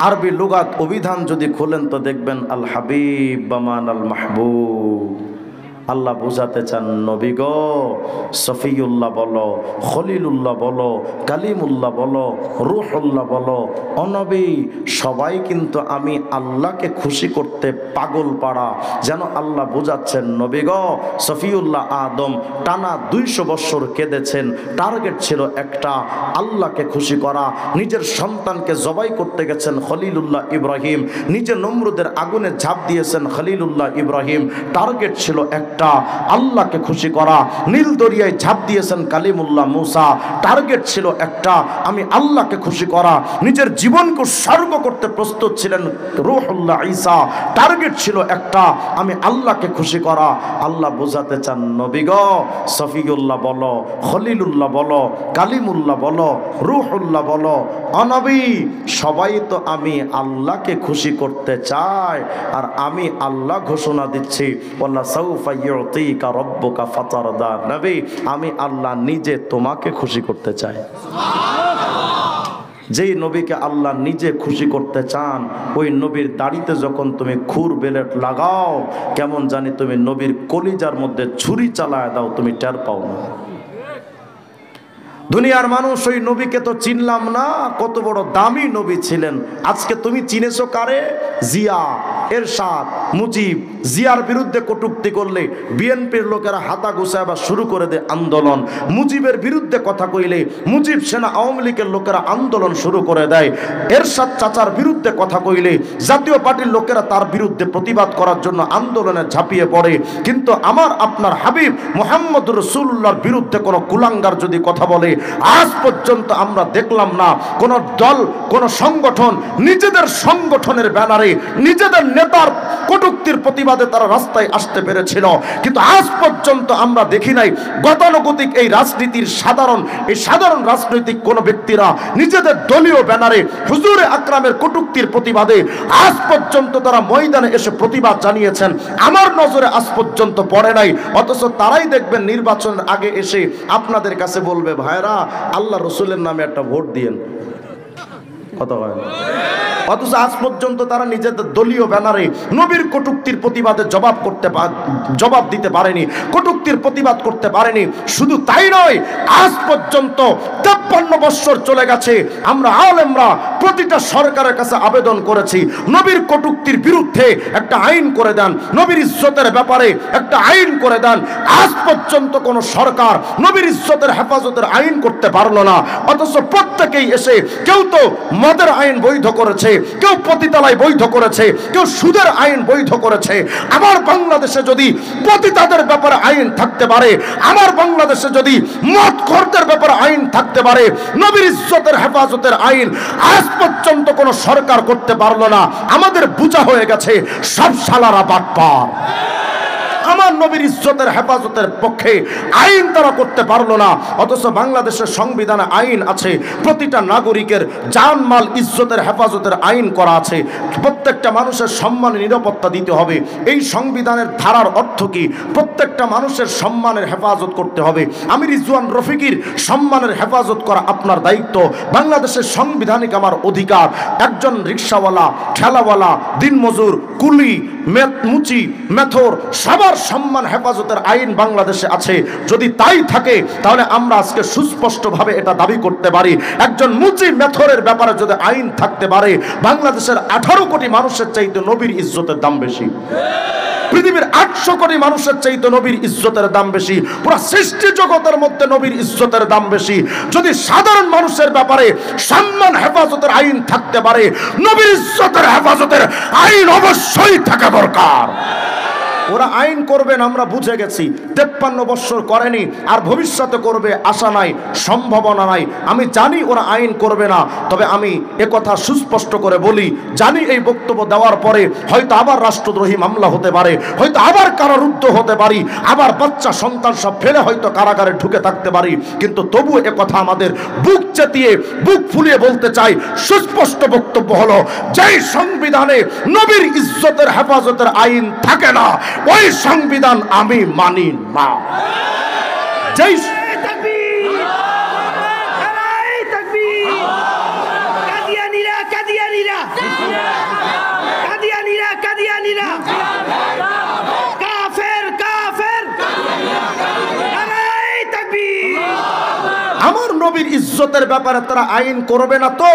আরবি লুগাত অভিধান যদি খোলেন তো দেখবেন আল হাবিব বামান আল মাহবুব। আল্লাহ বুঝাতে চান, নবী গো সফিউল্লাহ বলো, খলিলুল্লাহ বলো, কালিমুল্লাহ বলো, রূহুল্লাহ বলো, অনবী সবাই কিন্তু আমি আল্লাহকে খুশি করতে পাগল পাড়া। যেন আল্লাহ বুঝাচ্ছেন, নবী গো সফিউল্লাহ আদম টানা 200 বছর কেঁদেছেন, টার্গেট ছিল একটা, আল্লাহকে খুশি করা। নিজের সন্তানকে জবাই করতে গেছেন খলিলুল্লাহ ইব্রাহিম, নিজে নমরুদের আগুনে ঝাঁপ দিয়েছেন খলিলুল্লাহ ইব্রাহিম, টার্গেট ছিল একটা, একটা, আল্লাহকে খুশি করা। নীল দরিয়ায় ঝাঁপ দিয়েছেন কালিমুল্লাহ মুসা, টার্গেট ছিল একটা, আমি আল্লাহকে খুশি করা। নিজের জীবনকে উৎসর্গ করতে প্রস্তুত ছিলেন রূহুল্লাহ ঈসা, টার্গেট ছিল একটা, আমি আল্লাহকে খুশি করা। আল্লাহ বোঝাতে চান, নবী গো, সফিউল্লাহ বলো, খলিলুল্লাহ বলো, কালিমুল্লাহ বলো, রূহুল্লাহ বলো, অনবী সবাই তো আমি আল্লাহকে খুশি করতে চায়। আর আমি আল্লাহ ঘোষণা দিচ্ছি, ওয়ালা সাউফা ইউতিকা রাব্বুকা ফাতারদা, নবী আমি আল্লাহ নিজে তোমাকে খুশি করতে চাই। যেই নবীকে আল্লাহ নিজে খুশি করতে চান, ওই নবীর দাড়িতে যখন তুমি খুর বেলেট লাগাও, কেমন জানি তুমি নবীর কলিজার মধ্যে ছুরি চালায় দাও, তুমি টের পাও না। দুনিয়ার মানুষ ওই নবীকে তো চিনলাম না, কত বড় দামি নবী ছিলেন। আজকে তুমি চিনেছো কারে? জিয়া, এরশাদ, মুজিব। জিয়ার বিরুদ্ধে কটূক্তি করলে বিএনপির লোকেরা হাতা গুছায় বা শুরু করে দেয় আন্দোলন। মুজিবের বিরুদ্ধে কথা কইলে মুজিব সেনা আওয়ামী লীগের লোকেরা আন্দোলন শুরু করে দেয়। এরশাদ চাচার বিরুদ্ধে কথা কইলে জাতীয় পার্টির লোকেরা তার বিরুদ্ধে প্রতিবাদ করার জন্য আন্দোলনে ঝাঁপিয়ে পড়ে। কিন্তু আমার আপনার হাবিব মুহাম্মদ রাসূলুল্লাহর বিরুদ্ধে কোনো কুলাঙ্গার যদি কথা বলে, আজ পর্যন্ত আমরা দেখলাম না কোন দল, কোন সংগঠন নিজেদের সংগঠনের ব্যানারে নিজেদের নেতার কটূক্তির প্রতিবাদে তারা রাস্তায় আসতে পেরেছিল। কিন্তু আজ পর্যন্ত আমরা দেখি নাই গতানুগতিক এই রাজনীতির সাধারণ রাজনৈতিক কোন ব্যক্তিরা নিজেদের দলীয় ব্যানারে হুজুরে আকরামের কটূক্তির প্রতিবাদে আজ পর্যন্ত তারা ময়দানে এসে প্রতিবাদ জানিয়েছেন। আমার নজরে আজ পর্যন্ত পড়ে নাই। অথচ তারাই দেখবেন নির্বাচনের আগে এসে আপনাদের কাছে বলবে, ভাইরা আল্লাহ রসুলের নামে একটা ভোট দিয়েন। কথা হয় না। অথচ আজ পর্যন্ত তারা নিজেদের দলীয় ব্যানারে নবীর কটূক্তির প্রতিবাদে জবাব দিতে পারেনি, কটূক্তির প্রতিবাদ করতে পারেনি। শুধু তাই নয়, আজ পর্যন্ত 53 বছর চলে গেছে, আমরা আলেমরা প্রতিটা সরকারের কাছে আবেদন করেছি, নবীর কটূক্তির বিরুদ্ধে একটা আইন করে দেন, নবীর ইজ্জতের ব্যাপারে একটা আইন করে দেন। আজ পর্যন্ত কোন সরকার নবীর ইজ্জতের হেফাজতের আইন করতে পারলো না। অথচ প্রত্যেকেই এসে, কেউ তো মদের আইন বৈধ করেছে, কেউ পতিতালয় বৈধ করেছে, কেউ সুদের আইন বৈধ করেছে। আমার বাংলাদেশে যদি পতিতাদের ব্যাপারে আইন থাকতে পারে, আমার বাংলাদেশে যদি মদখোরদের ব্যাপারে আইন থাকতে পারে, নবীর ইজ্জতের হেফাজতের আইন আজ পর্যন্ত কোন সরকার করতে পারলো না। আমাদের বোঝা হয়ে গেছে সব শালারা বাটপার। আমার নবীর ইজ্জতের হেফাজতের পক্ষে আইন তারা করতে পারলো না। অথচ বাংলাদেশের সংবিধানে আইন আছে, প্রতিটা নাগরিকের জানমাল ইজ্জতের হেফাজতের আইন করা আছে। প্রত্যেকটা মানুষের সম্মানের নিরাপত্তা দিতে হবে। এই সংবিধানের ধারার অর্থ কি? প্রত্যেকটা মানুষের সম্মানের হেফাজত করতে হবে। আমি রিজওয়ান রফিকির সম্মানের হেফাজত করা আপনার দায়িত্ব। বাংলাদেশের সাংবিধানিক আমার অধিকার। একজন রিক্সাওয়ালা, ঠেলাওয়ালা, দিনমজুর, কুলি, মুচি, মেথর সবার সম্মান হেফাজতের আইন বাংলাদেশে আছে। যদি তাই থাকে তাহলে আমরা আজকে সুস্পষ্টভাবে এটা দাবি করতে পারি, একজন মুচি মেথরের ব্যাপারে যদি আইন থাকতে পারে, বাংলাদেশের 18 কোটি মানুষের চাইতে নবীর ইজ্জতের দাম বেশি। পৃথিবীর 800 কোটি মানুষের চাইতে নবীর ইজ্জতের দাম বেশি। পুরো সৃষ্টি জগতের মধ্যে নবীর ইজ্জতের দাম বেশি। যদি সাধারণ মানুষের ব্যাপারে সম্মান হেফাজতের আইন থাকতে পারে, নবীর ইজ্জতের হেফাজতের আইন অবশ্যই থাকা দরকার। ওরা আইন করবেন আমরা বুঝে গেছি, 53 বছর করেনি, আর ভবিষ্যতে করবে আশা নাই, সম্ভাবনা নাই। আমি জানি ওরা আইন করবে না, তবে আমি একথা সুস্পষ্ট করে বলি, জানি এই বক্তব্য দেওয়ার পরে হয়তো আবার রাষ্ট্রদ্রোহী মামলা হতে পারে, হয়তো আবার কারারুদ্ধ হতে পারি, আবার বাচ্চা সন্তান সব ফেলে হয়তো কারাগারে ঢুকে থাকতে পারি। কিন্তু তবু একথা আমাদের বুক চেতিয়ে, বুক ফুলিয়ে বলতে চাই, সুস্পষ্ট বক্তব্য হলো, যেই সংবিধানে নবীর ইজ্জতের হেফাজতের আইন থাকে না, ওই সংবিধান আমি মানি না। যেই আমার নবীর ইজ্জতের ব্যাপারে তারা আইন করবে না, তো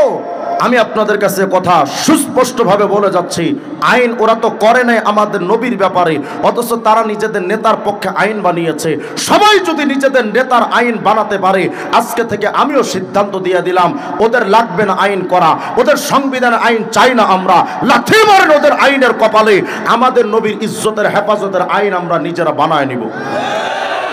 আমি আপনাদের কাছে কথা সুস্পষ্টভাবে বলে যাচ্ছি, আইন ওরা তো করে নাই আমাদের নবীর ব্যাপারে, অথচ তারা নিজেদের নেতার পক্ষে আইন বানিয়েছে। সবাই যদি নিজেদের নেতার আইন বানাতে পারে, আজকে থেকে আমিও সিদ্ধান্ত দিয়ে দিলাম ওদের লাগবে না আইন করা, ওদের সংবিধানের আইন চাই না আমরা, লাথি মারেন ওদের আইনের কপালে, আমাদের নবীর ইজ্জতের হেফাজতের আইন আমরা নিজেরা বানায় নিব।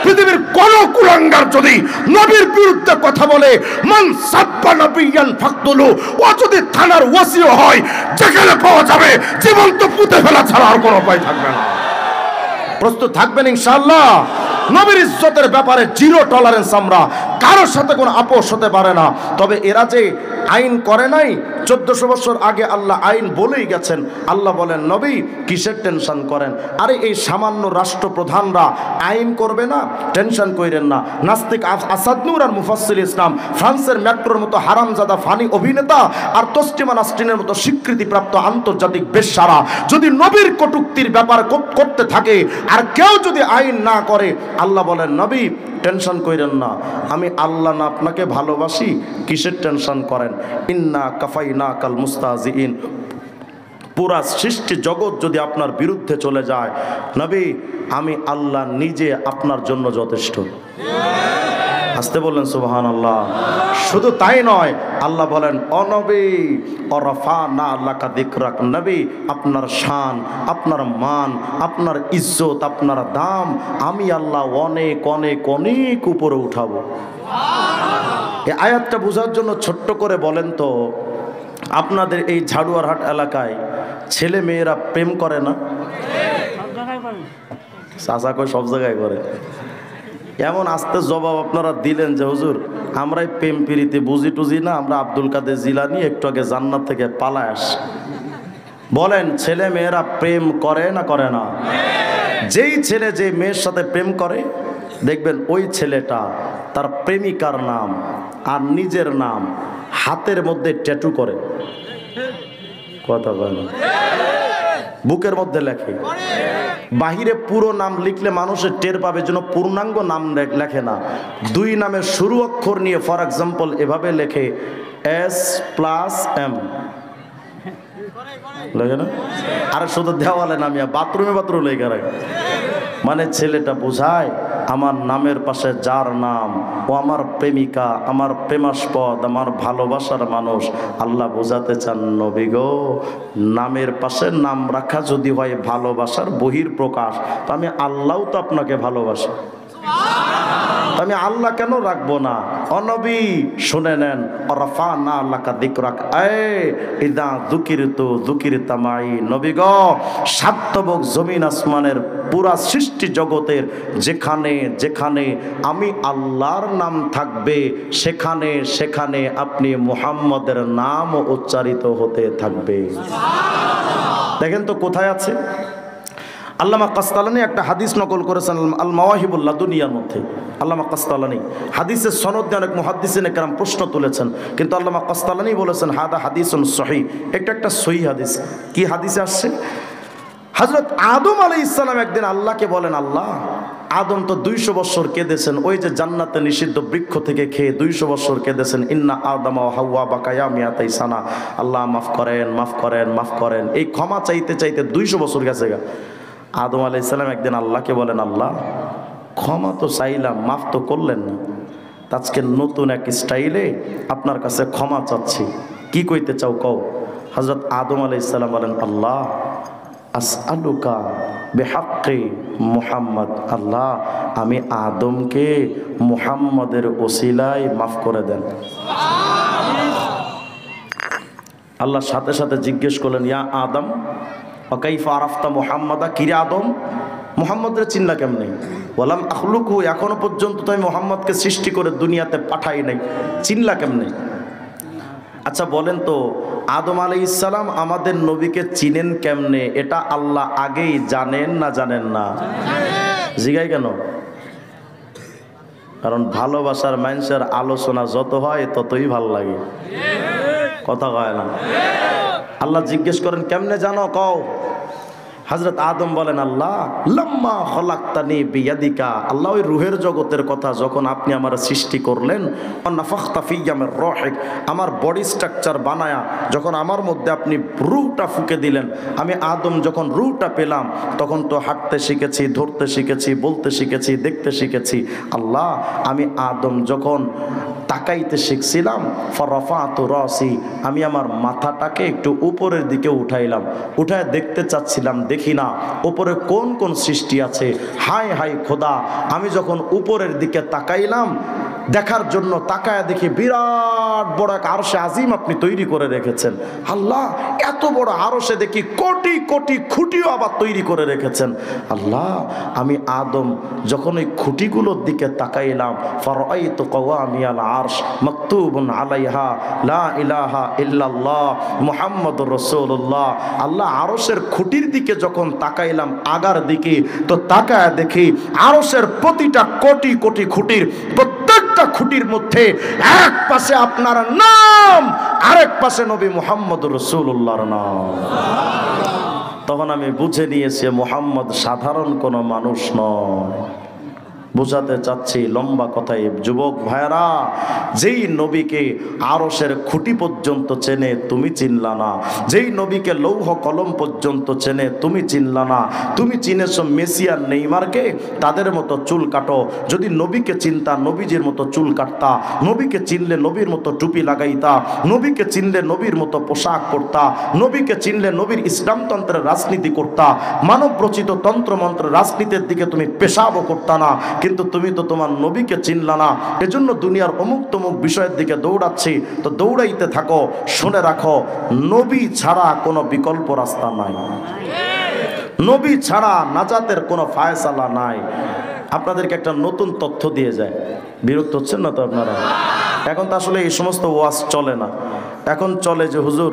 পৃথিবীর কোন কুলাঙ্গার যদি নবীর বিরুদ্ধে কথা বলে, মান সাব্বা নবিয়ান ফাকতুলু, ও যদি থানার ওসিও হয়, যেখানে পাওয়া যাবে জীবন্ত পুঁতে ফেলা ছাড়া আর কোনো উপায় থাকবে না। প্রস্তুত থাকবেন ইনশাআল্লাহ? নবীর ইজ্জতের ব্যাপারে জিরো টলারেন্স, আমরা কারোর সাথে কোনো আপোষ হতে পারে না। তবে এরা যে আইন করে নাই, 1400 বছর আগে আল্লাহ আইন বলেই গেছেন। আল্লাহ বলেন, নবী কিসের টেনশন করেন? আরে এই সামান্য রাষ্ট্রপ্রধানরা আইন করবে না, টেনশন করেন না। নাস্তিক আসাদ নূর আর মুফাসসিল ইসলাম, ফ্রান্সের ম্যাক্রোর মতো হারামজাদা ফানি অভিনেতা আর তসলিমা নাসরিনের মতো স্বীকৃতিপ্রাপ্ত আন্তর্জাতিক বেশ্যারা যদি নবীর কটূক্তির ব্যাপার করতে থাকে, আর কেউ যদি আইন না করে, আল্লাহ বলেন, নবী টেনশন করেন না, আমি আল্লাহ না আপনাকে ভালোবাসি, কিসের টেনশন করেন? ইন্না কাফাইনা কাল মুস্তাহজিইন। পুরা সৃষ্টি জগৎ যদি আপনার বিরুদ্ধে চলে যায়, নবী আমি আল্লাহ নিজে আপনার জন্য যথেষ্ট। আসতে বললেন সুবহানাল্লাহ। শুধু তাই নয়, আল্লাহ বলেন, ও নবী ওয়ারাফানা লাকা যিকরাক, নবী আপনার শান, আপনার মান, আপনার ইজ্জত, আপনার দাম আমি আল্লাহ অনেক অনেক অনেক উপরে উঠাবো। এই আয়াতটা বোঝার জন্য ছোট্ট করে বলেন তো, আপনাদের এই ঝাড়ুয়ারহাট এলাকায় ছেলে মেয়েরা প্রেম করে না? চাচা কই সব জায়গায় করে। এমন আস্তে জবাব আপনারা দিলেন যে হুজুর আমরাই প্রেম প্রীতি বুঝি টুজি না, আমরা আব্দুল কাদের জিলানী একটু আগে জান্নাত থেকে পালায় আস। বলেন ছেলে মেয়েরা প্রেম করে না করে না? যেই ছেলে যে মেয়ের সাথে প্রেম করে, দেখবেন ওই ছেলেটা তার প্রেমিকার নাম আর নিজের নাম হাতের মধ্যে ট্যাটু করে। কথা বলে বুকের মধ্যে লেখে। বাহিরে পুরো নাম লিখলে মানুষের টের পাবে, জন্য পূর্ণাঙ্গ নাম লেখে না, দুই নামের শুরু অক্ষর নিয়ে, ফর এক্সাম্পল এভাবে লেখে S+M লেখে না? আর শুধু দেওয়ালে নামিয়া বাথরুমে লেখা রাখে। মানে ছেলেটা বোঝায় আমার নামের পাশে যার নাম, ও আমার প্রেমিকা, আমার প্রেমাস্পদ, আমার ভালোবাসার মানুষ। আল্লাহ বোঝাতে চান, নবী গো নামের পাশে নাম রাখা যদি হয় ভালোবাসার বহির প্রকাশ, তো আমি আল্লাহও তো আপনাকে ভালোবাসি, আমি আল্লাহ কেন রাখবো না? ও নবী শুনে নেন, ওয়ারাফানা লাকা যিকরাক, ইদা যুকিরতু যুকিরতা মাই। নবী গো সাতবক জমিন আসমানের পুরা সৃষ্টি জগতের যেখানে যেখানে আমি আল্লাহর নাম থাকবে, সেখানে সেখানে আপনি মুহাম্মদের নাম উচ্চারিত হতে থাকবে। দেখেন তো কোথায় আছে? আল্লামা কাসতালানি একটা হাদিস নকল করেছেন আল মাওয়াহিবুল লাদুনিয়ার মধ্যে। আল্লামা কাসতালানি হাদিসের সনদ দিয়ে অনেক মুহাদ্দিসিনে কেরাম প্রশ্ন তুলেছেন, কিন্তু আল্লামা কাসতালানি বলেছেন হাদা হাদিসুন সহিহ, একটা সহিহ হাদিস। কি হাদিসে আসছে? হযরত আদম আলাইহিস সালাম একদিন আল্লাহকে বলেন, আল্লাহ আদম তো 200 বছর কেঁদেছেন, ওই যে জান্নাতে নিষিদ্ধ বৃক্ষ থেকে খেয়ে 200 বছর কেঁদেছেন, ইন্না আদম ওয়া হাওয়া বাকায়া মিয়াতাই সানা, আল্লাহ মাফ করেন মাফ করেন মাফ করেন। এই ক্ষমা চাইতে চাইতে 200 বছর গেছে গা। আদম আলাইহিস সালাম একদিন আল্লাহকে বলেন, আল্লাহ ক্ষমা তো চাইলাম, মাফ তো করলেন না, আজকে নতুন এক স্টাইলে আপনার কাছে ক্ষমা চাচ্ছি, কি কইতে চাও কও। হযরত আদম আলাইহিস সালাম বলেন, আল্লাহ আসআলুকা বিহাক্কি মুহাম্মদ, আল্লাহ আমি আদমকে মুহাম্মদের ওসিলায় মাফ করে দেন। আল্লাহ সাথে সাথে জিজ্ঞেস করলেন, ইয়া আদম ওয়াকাইফা আরাফতা মুহাম্মাদা, কিরে আদম মুহাম্মদের চিন্না কেমনে? ওয়ালাম আখলুকু, এখনো পর্যন্ত তো আমি মুহাম্মদকে সৃষ্টি করে দুনিয়াতে পাঠাই নাই, চিনলা কেমনে? আচ্ছা বলেন তো, আদম আলাইহিস সালাম আমাদের নবীকে চিনেন কেমনে? এটা আল্লাহ আগেই জানেন না জানেন না? জিগাই কেন? কারণ ভালোবাসার মানুষের আলোচনা যত হয় ততই ভাল লাগে, কথা কয় না? আল্লাহ জিজ্ঞেস করেন, কেমনে জানো কও? হযরত আদম বলেন, আল্লাহ লাম্মা খলাকতানি বিয়াদিকা, আল্লাহ ওই রূহের জগতের কথা যখন আপনি আমার সৃষ্টি করলেন, নাফাখতা ফিয়া মির রূহিক, আমার বডি স্ট্রাকচার বানায়া যখন আমার মধ্যে আপনি রূহটা ফুঁকে দিলেন, আমি আদম যখন রূহটা পেলাম তখন তো হাঁটতে শিখেছি, ধরতে শিখেছি, বলতে শিখেছি, দেখতে শিখেছি। আল্লাহ আমি আদম যখন তাকাইতে শিখছিলাম, ফারাফাতু রাসি, আমি আমার মাথাটাকে একটু উপরের দিকে উঠাইলাম, উঠায় দেখতে চাচ্ছিলাম, দেখি না উপরে কোন কোন সৃষ্টি আছে। হায় হায় খোদা, আমি যখন উপরের দিকে তাকাইলাম, দেখার জন্য তাকায় দেখি বিরাট বড় এক আরশে আজিম আপনি তৈরি করে রেখেছেন। আল্লাহ এত বড় আরশে দেখি কোটি কোটি খুঁটিও আবার তৈরি করে রেখেছেন। আল্লাহ আমি আদম যখন ওই খুঁটিগুলোর দিকে তাকাইলাম, ফারাআইতু কওয়ামিয়াল আরশ মাকতুবুন আলাইহা লা ইলাহা ইল্লাল্লাহ মুহাম্মাদুর রাসূলুল্লাহ। আল্লাহ আরশের খুঁটির দিকে যখন তাকাইলাম আগার দিকে, তো তাকায় দেখি আরশের প্রতিটা কোটি কোটি খুঁটির প্রত্যেকটা খুঁটির মধ্যে এক পাশে আপনার নাম, আরেক পাশে নবী মুহাম্মদুর রাসূলুল্লাহর নাম। তখন আমি বুঝে নিয়েছি মুহাম্মদ সাধারণ কোনো মানুষ নয়। বোঝাতে চাচ্ছি লম্বা কথায়, যুবক ভাইরা, যেই নবীকে আরশের খুঁটি পর্যন্ত চেনে তুমি চিনলা না, যেই নবীকে লৌহ কলম পর্যন্ত চেনে তুমি চিনলা না, তুমি চিনেছো মেসি আর নেইমারকে, তাদের মতো চুল কাটো। যদি নবীকে চিনতা নবীজির মতো চুল কাটতা, নবীকে চিনলে নবীর মতো টুপি লাগাইতা, নবীকে চিনলে নবীর মতো পোশাক পরতা, নবীকে চিনলে নবীর ইসলামতন্ত্রের রাজনীতি করতা, মানব রচিত তন্ত্রমন্ত্রের রাজনীতির দিকে তুমি পেশাবও করতা না। কিন্তু তুমি তো তোমার নবীকে চিনলা না, এজন্য দুনিয়ার অমুক তমুক বিষয়ের দিকে দৌড়াচ্ছি। তো দৌড়াইতে থাকো, শুনে রাখো নবী ছাড়া কোনো বিকল্প রাস্তা নাই, নবী ছাড়া নাজাতের কোনো ফায়সালা নাই। আপনাদেরকে একটা নতুন তথ্য দিয়ে যায়, বিরক্ত হচ্ছেন না তো আপনারা? এখন তো আসলে এই সমস্ত ওয়াজ চলে না, এখন চলে যে হুজুর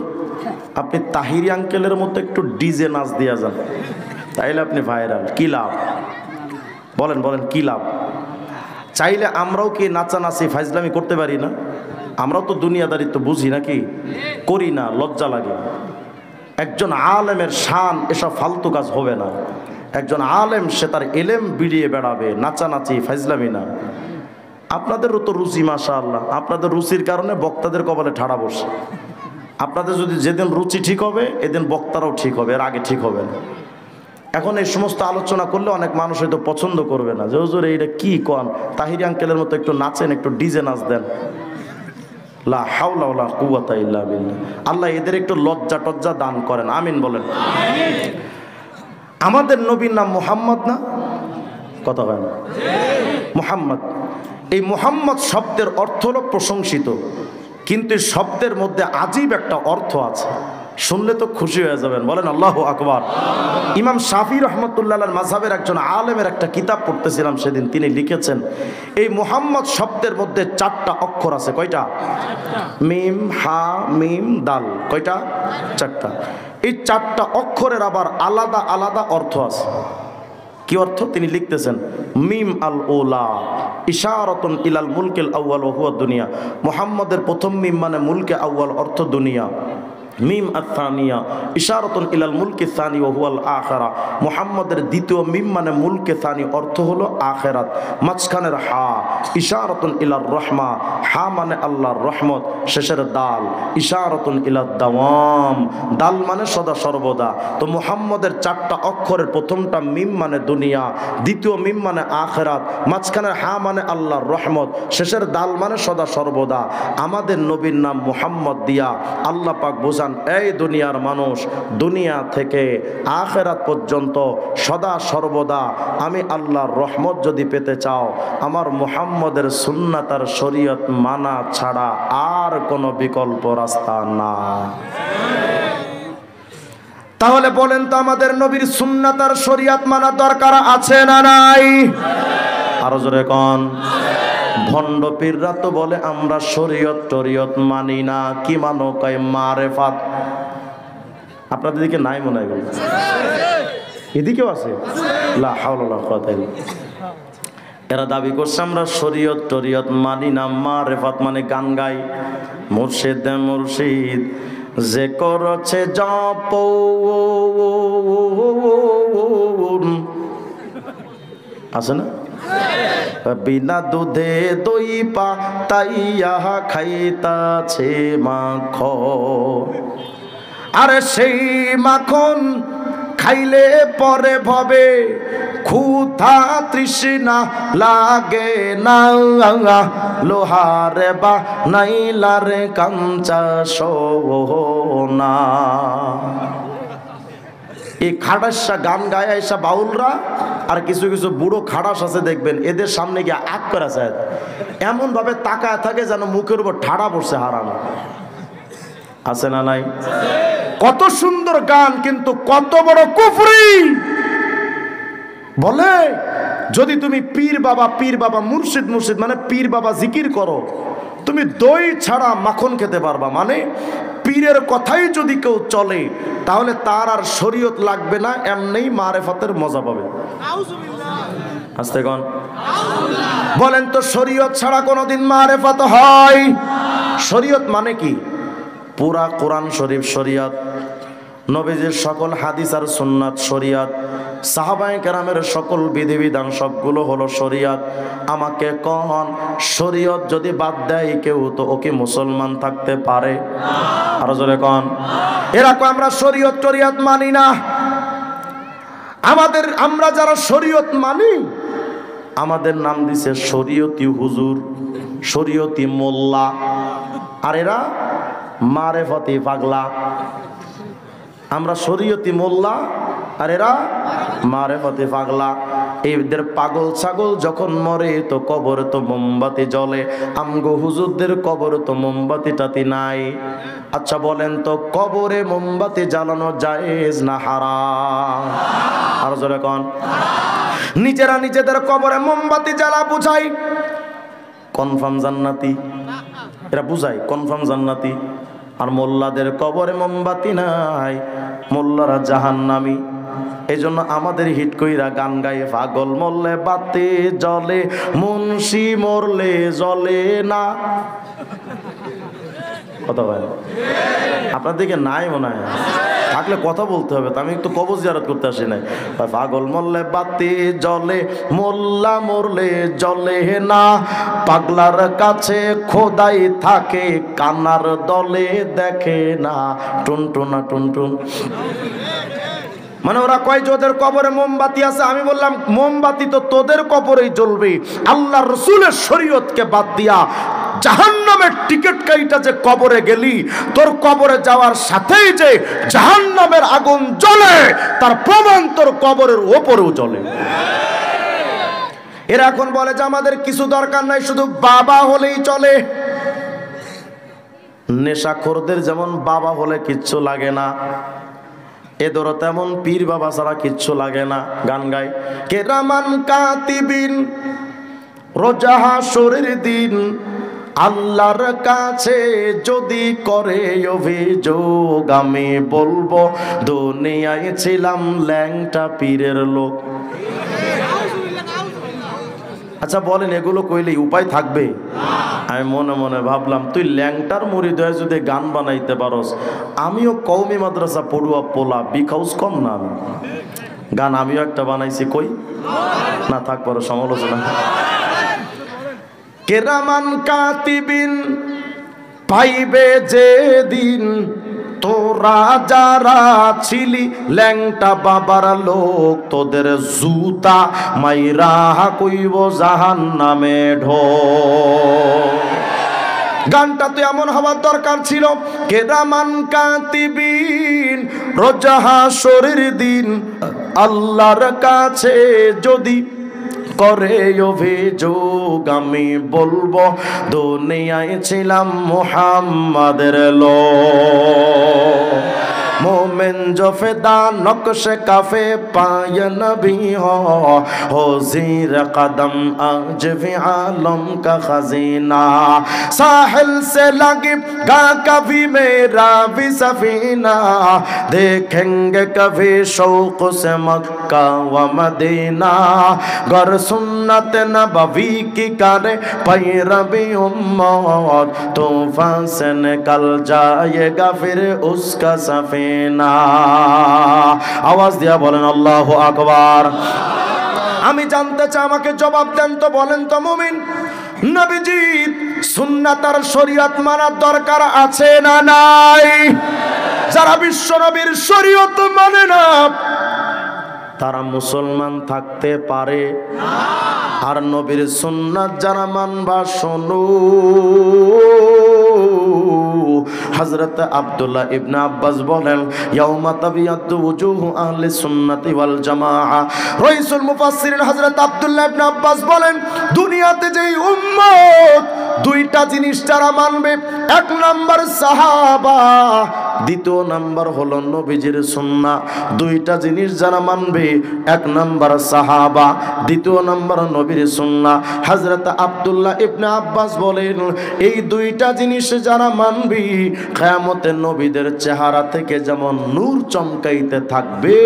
আপনি তাহিরি আঙ্কেলের মতো একটু ডিজে নাচ দিয়া যান, তাইলে আপনি ভাইরাল। কি লাভ বলেন, বলেন কি লাভ? চাইলে আমরাও কি নাচানাচি ফাইজলামি করতে পারি না? আমরাও তো দুনিয়াদারি তো বুঝি নাকি, করি না, লজ্জা লাগে। একজন আলেমের শান এসব ফালতু কাজ হবে না। একজন আলেম সে তার এলেম বিড়িয়ে বেড়াবে, নাচানাচি ফাইজলামি না। আপনাদেরও তো রুচি মাশাআল্লাহ, আপনাদের রুচির কারণে বক্তাদের কপালে ঠাড়া বসে। আপনাদের যদি যেদিন রুচি ঠিক হবে এদিন বক্তারাও ঠিক হবে, এর আগে ঠিক হবে না। এখন এই সমস্ত আলোচনা করলে অনেক মানুষ হয়তো পছন্দ করবে না, যে হুজুর এইটা কি কন, তাহিরি আঙ্কেলের মতো একটু নাচেন, একটু ডিজে নাচ দেন। লা হাওলা ওয়ালা কুওয়াতা ইল্লা বিল্লাহ। আল্লাহ এদের একটু লজ্জা টজ্জা দান করেন, আমিন বলেন। আমাদের নবীর নাম মুহাম্মদ না? কথা হয় না? মুহাম্মদ। এই মুহাম্মদ শব্দের অর্থ হলো প্রশংসিত, কিন্তু শব্দের মধ্যে আজীব একটা অর্থ আছে, শুনলে তো খুশি হয়ে যাবেন, বলেন আল্লাহু আকবার। ইমাম শাফি রহমতুল্লাহ মাযহাবের একজন আলেমের একটা কিতাব পড়তেছিলাম সেদিন, তিনি লিখেছেন এই মুহাম্মদ শব্দের মধ্যে 4টা অক্ষর আছে। কয়টা? মিম, হা, মিম, দাল। কয়টা? 4টা। এই 4টা অক্ষরের আবার আলাদা আলাদা অর্থ আছে। কি অর্থ? তিনি লিখতেছেন মিম আল ওলা ইশারাতুন ইলাল মুলকিল আউয়াল ওয়া হুয়া দুনিয়া। মুহাম্মদের প্রথম মিম মানে মুলকে আউয়াল, অর্থ দুনিয়া। মিম আত-তানিয়া ইশারাতুন ইলাল মুলকি সানি ওয়া হুয়াল আখিরা। মুহাম্মদের দ্বিতীয় মিম মানে মুলকে সানি, অর্থ হলো আখিরাত। মাঝখানের হা ইশারাতুন ইলার রহমা, হা মানে আল্লাহর রহমত। শেষের দাল ইশারাতুন ইলাদ দাওয়াম, দাল মানে সদা সর্বদা। তো মুহাম্মদের 4টা অক্ষরের প্রথমটা মিম মানে দুনিয়া, দ্বিতীয় মিম মানে আখিরাত, মাঝখানের হা মানে আল্লাহর রহমত, শেষের দাল মানে সদা সর্বদা। আমাদের নবীর নাম মুহাম্মদ দিয়া আল্লাহ পাক বোঝান, এই দুনিয়ার মানুষ, দুনিয়া থেকে আখিরাত পর্যন্ত সদা সর্বদা আমি আল্লাহর রহমত যদি পেতে চাও, আমার মুহাম্মদের সুন্নাত আর শরীয়ত মানা ছাড়া আর কোনো বিকল্প রাস্তা না। তাহলে বলেন তো আমাদের নবীর সুন্নাত আর শরীয়ত মানা দরকার আছে না নাই? আরো জোরে কোন। ভণ্ড পীররা তো বলে আমরা শরীয়ত টরিয়ত মানি না। কি মানো? কয় মারেফাত। আপনাদের দিকে নাই মনে হয়, এদিকেও আছে। লা হাওলা ওয়ালা কুওয়াতা ইল্লা বিল্লাহ। এরা দাবি করছে আমরা শরীয়ত টরিয়ত মানি না, মারেফাত মানে গান গাই। মুর্শিদ মুর্শিদ যে করছে জপ আছে না? বিনা দুধে দই পাতাইয়া খাইতাছে মাখন, আরে সেই মাখন খাইলে পরে ভবে ক্ষুধা তৃষ্ণা লাগে না, লোহারে বা নাইলারে কাঞ্চা সোনা। এই খাটাসা গান গায় এসা বাউলরা, আর কিছু কিছু বুড়ো খাটাস আছে দেখবেন, এদের সামনে গিয়ে আগ করা যায় এমন ভাবে তাকায় থাকে যেন মুখের উপর ঠাড়া পড়ছে হারাম। আছে না নাই? কত সুন্দর গান, কিন্তু কত বড় কুফরি। বলে যদি তুমি পীর বাবা মুর্শিদ মানে পীর বাবা জিকির করো, তুমি দই ছাড়া মাখন খেতে পারবা। মানে পীরের কথাই যদি কেউ চলে তাহলে তার আর শরীয়ত লাগবে না, এমনিই মারেফতের মজা পাবে। আস্তে কোন বলেন তো, শরীয়ত ছাড়া কোনোদিন মারেফত হয়? শরীয়ত মানে কি? পুরা কোরআন শরীফ শরীয়ত, নবীজির সকল হাদিস আর সুন্নাত শরীয়ত, সাহাবায়ে কেরামের সকল বিধিবিধান সবগুলো হলো শরীয়ত। আমাকে কন, শরীয়ত যদি বাদ দেয় কেউ, তো ওকে মুসলমান থাকতে পারে? আরো জোরে কন। এরকম আমরা শরীয়ত মানি না। আমরা যারা শরীয়ত মানি, আমাদের নাম দিছে শরীয়তি হুজুর, শরীয়তি মোল্লা, আর এরা মারেফতি পাগলা। আমরা শরীয়তি মোল্লা আর এরা মারেফতি পাগলা। এদের পাগল ছাগল যখন মরে তো কবরে তো মোমবাতি জ্বলে, আমগো হুজুরদের কবরে তো মোমবাতি টাতি নাই। আচ্ছা বলেন তো, কবরে মোমবাতি জ্বালানো জায়েজ না হারাম? আর জোরে কোন। নিজেরা নিজেদের কবরে মোমবাতি জ্বালা বুঝাই কনফার্ম জান্নাতি, এরা বুঝাই কনফার্ম জান্নাতি। আর মোল্লাদের কবরে মোমবাতি নাই, মোল্লারা জাহান্নামী। এই জন্য আমাদের হিট কইরা গান গায়ে, পাগল মরলে বাতি জ্বলে, মুন্সি মরলে জ্বলে না। কথা বলেন, আপনার দিকে নাই মনে হয়, থাকলে কথা বলতে হবে। তো আমি একটু কবর জিয়ারত করতে আসি নাই। পাগল মরলে বাতি জ্বলে, মোল্লা মরলে জ্বলে না, পাগলার কাছে খোদাই থাকে, কানার দলে দেখে না। টুনটুনা টুনটুন। মানে ওরা কয় যে ওদের কবরে মোমবাতি আছে। আমি বললাম মোমবাতি তো তোদের কবরেই জ্বলবে, আল্লাহ রসুলের শরীয়তকে বাদ দিয়া জাহান্নামের টিকিট কাইটা যে কবরে গেলি, তোর কবরে যাওয়ার সাথেই যে জাহান্নামের আগুন জ্বলে, তার প্রমাণ তোর কবরের ওপরেও জ্বলে। এরা এখন বলে যে আমাদের কিছু দরকার নাই, শুধু বাবা হলেই চলে। নেশাখোরদের যেমন বাবা হলে কিচ্ছু লাগে না, এদেরও তেমন পীর বাবা ছাড়া কিচ্ছু লাগে না। গান গায়, কেরামান কাতিবিন রোজা হাশরের দিন, আল্লাহর কাছে যদি করে অভিযোগ, আমি বলবো দুনিয়ায় ছিলাম ল্যাংটা পীরের লোক। আচ্ছা বলেন, এগুলো কইলে উপায় থাকবে? আমি মনে মনে ভাবলাম, তুই ল্যাংটার মুরিদ হয়ে যদি গান বানাইতে পারস, আমিও কওমি মাদ্রাসা পড়ুয়া পোলা, বিখাউস কম না। আমি গান আমিও একটা বানাইছি, কই না থাক পরে সমালোচনা। কেরামান কাতিবিন পাইবে যেদিন, তোরা যারা ছিলি ল্যাংটা বাবার লোক, তোদের জুতা মাইরা কইব জাহান্নামে ঢো। গানটা তো এমন হওয়ার দরকার ছিল, কেরামান কাতিবিন রোজা হাশরের দিন, আল্লাহর কাছে যদি করে অভিযোগ, আমি বলবো দুনিয়ায় ছিলাম মুহাম্মাদের লোক। मोमिन जो फिदा नक्श काफे पाय नबी हो ज़ीर कदम आज भी आलम का खजीना। साहिल से लगेगा कभी मेरा भी सफीना, देखेंगे कभी शौक से मक्का व मदीना। गर सुन्नत नबवी की करे पैरवी उम्मत, तूफान से निकल जाएगा फिर उसका सफीना। आवाज दिया बोलें अल्लाहु अकबर। আমি জানতে চাই, আমাকে জবাব দেন তো, বলেন তো মুমিন, নবীজি সুন্নাত আর শরীয়ত মানার দরকার আছে না নাই? যারা বিশ্ব নবীর শরীয়ত মানে না তারা মুসলমান থাকতে পারে না। আর নবীর সুন্নাত যারা মানবা, শোনো, হযরত আব্দুল্লাহ ইবনে আব্বাস বলেন, ইয়াউমা তাবিয়াতু ওজুহু আহলি সুন্নাতি ওয়াল জামাআ। রাইসুল মুফাসসিরিন হযরত আব্দুল্লাহ ইবনে আব্বাস বলেন, দুনিয়াতে যেই উম্মত দুইটা জিনিস যারা মানবে, এক নাম্বার সাহাবা, দ্বিতীয় নাম্বার হলো নবীজির সুন্নাহ। দুইটা জিনিস যারা মানবে, এক নাম্বার সাহাবা, দ্বিতীয় নাম্বার নবীর সুন্নাহ। হযরত আব্দুল্লাহ ইবনে আব্বাস বলেন, এই দুইটা জিনিস যারা মানবে, কিয়ামতে নবীদের চেহারা থেকে যেমন নূর চমকাইতে থাকবে,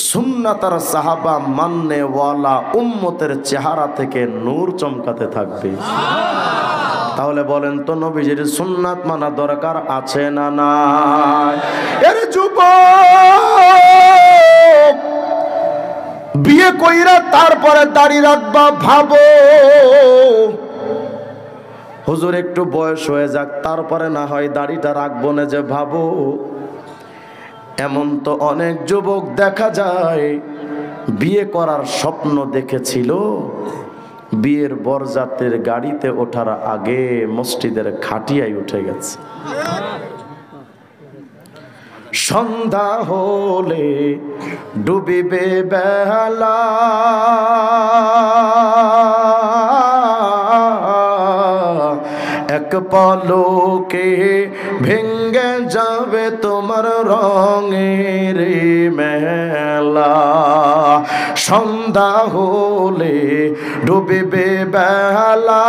সুন্নাত আর সাহাবা মাননে ওয়ালা উম্মতের চেহারা থেকে নূর চমকাতে থাকবে। তাহলে বলেন তো, নবীজির সুন্নাত মানা দরকার আছে না নাই? এর যুবক, বিয়ে কইরা তারপরে দাড়ি রাখবা, ভাবো হুজুর একটু বয়স হয়ে যাক, তারপরে না হয় দাড়িটা রাখবো না, যে ভাবো। এমন তো অনেক যুবক দেখা যায় বিয়ে করার স্বপ্ন দেখেছিল, বিয়ের বরযাত্রীর গাড়িতে ওঠার আগে মসজিদের খাটিয়ায় উঠে গেছে। সন্ধ্যা হলে ডুবিবে বেলা, এক পলকে ভেঙ্গে যাবে তোমার রঙের মেলা। সন্ধ্যা হলে ডুবিবে বেলা,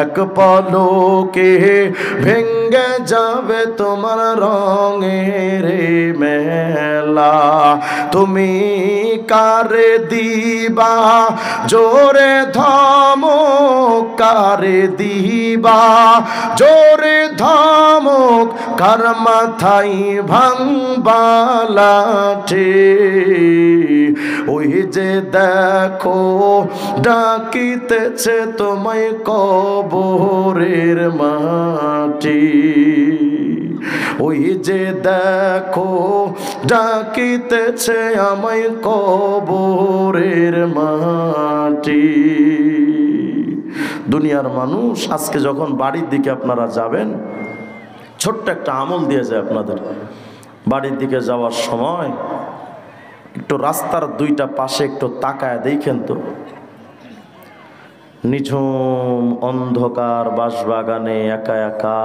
এক পলকে ভেঙ্গে যাবে তোমার রঙের মেলা। তুমি কারে দিবা জোরে ধমক, কারে দিবা জোরে ধমক, কার মাথায় ভাঙবা লাঠি। ওই যে দেখো ডাকিতেছে তোমায় কবরের মাটি, ওই যে দেখো ডাকিতেছে আমায় কবরের মাটি। দুনিয়ার মানুষ আজকে যখন বাড়ির দিকে আপনারা যাবেন, ছোট্ট একটা আমল দিয়ে যায় আপনাদের। বাড়ির দিকে যাওয়ার সময় একটু রাস্তার দুইটা পাশে একটু তাকায় দেখেন তো, নিঝুম অন্ধকার বাঁশবাগানে একা একা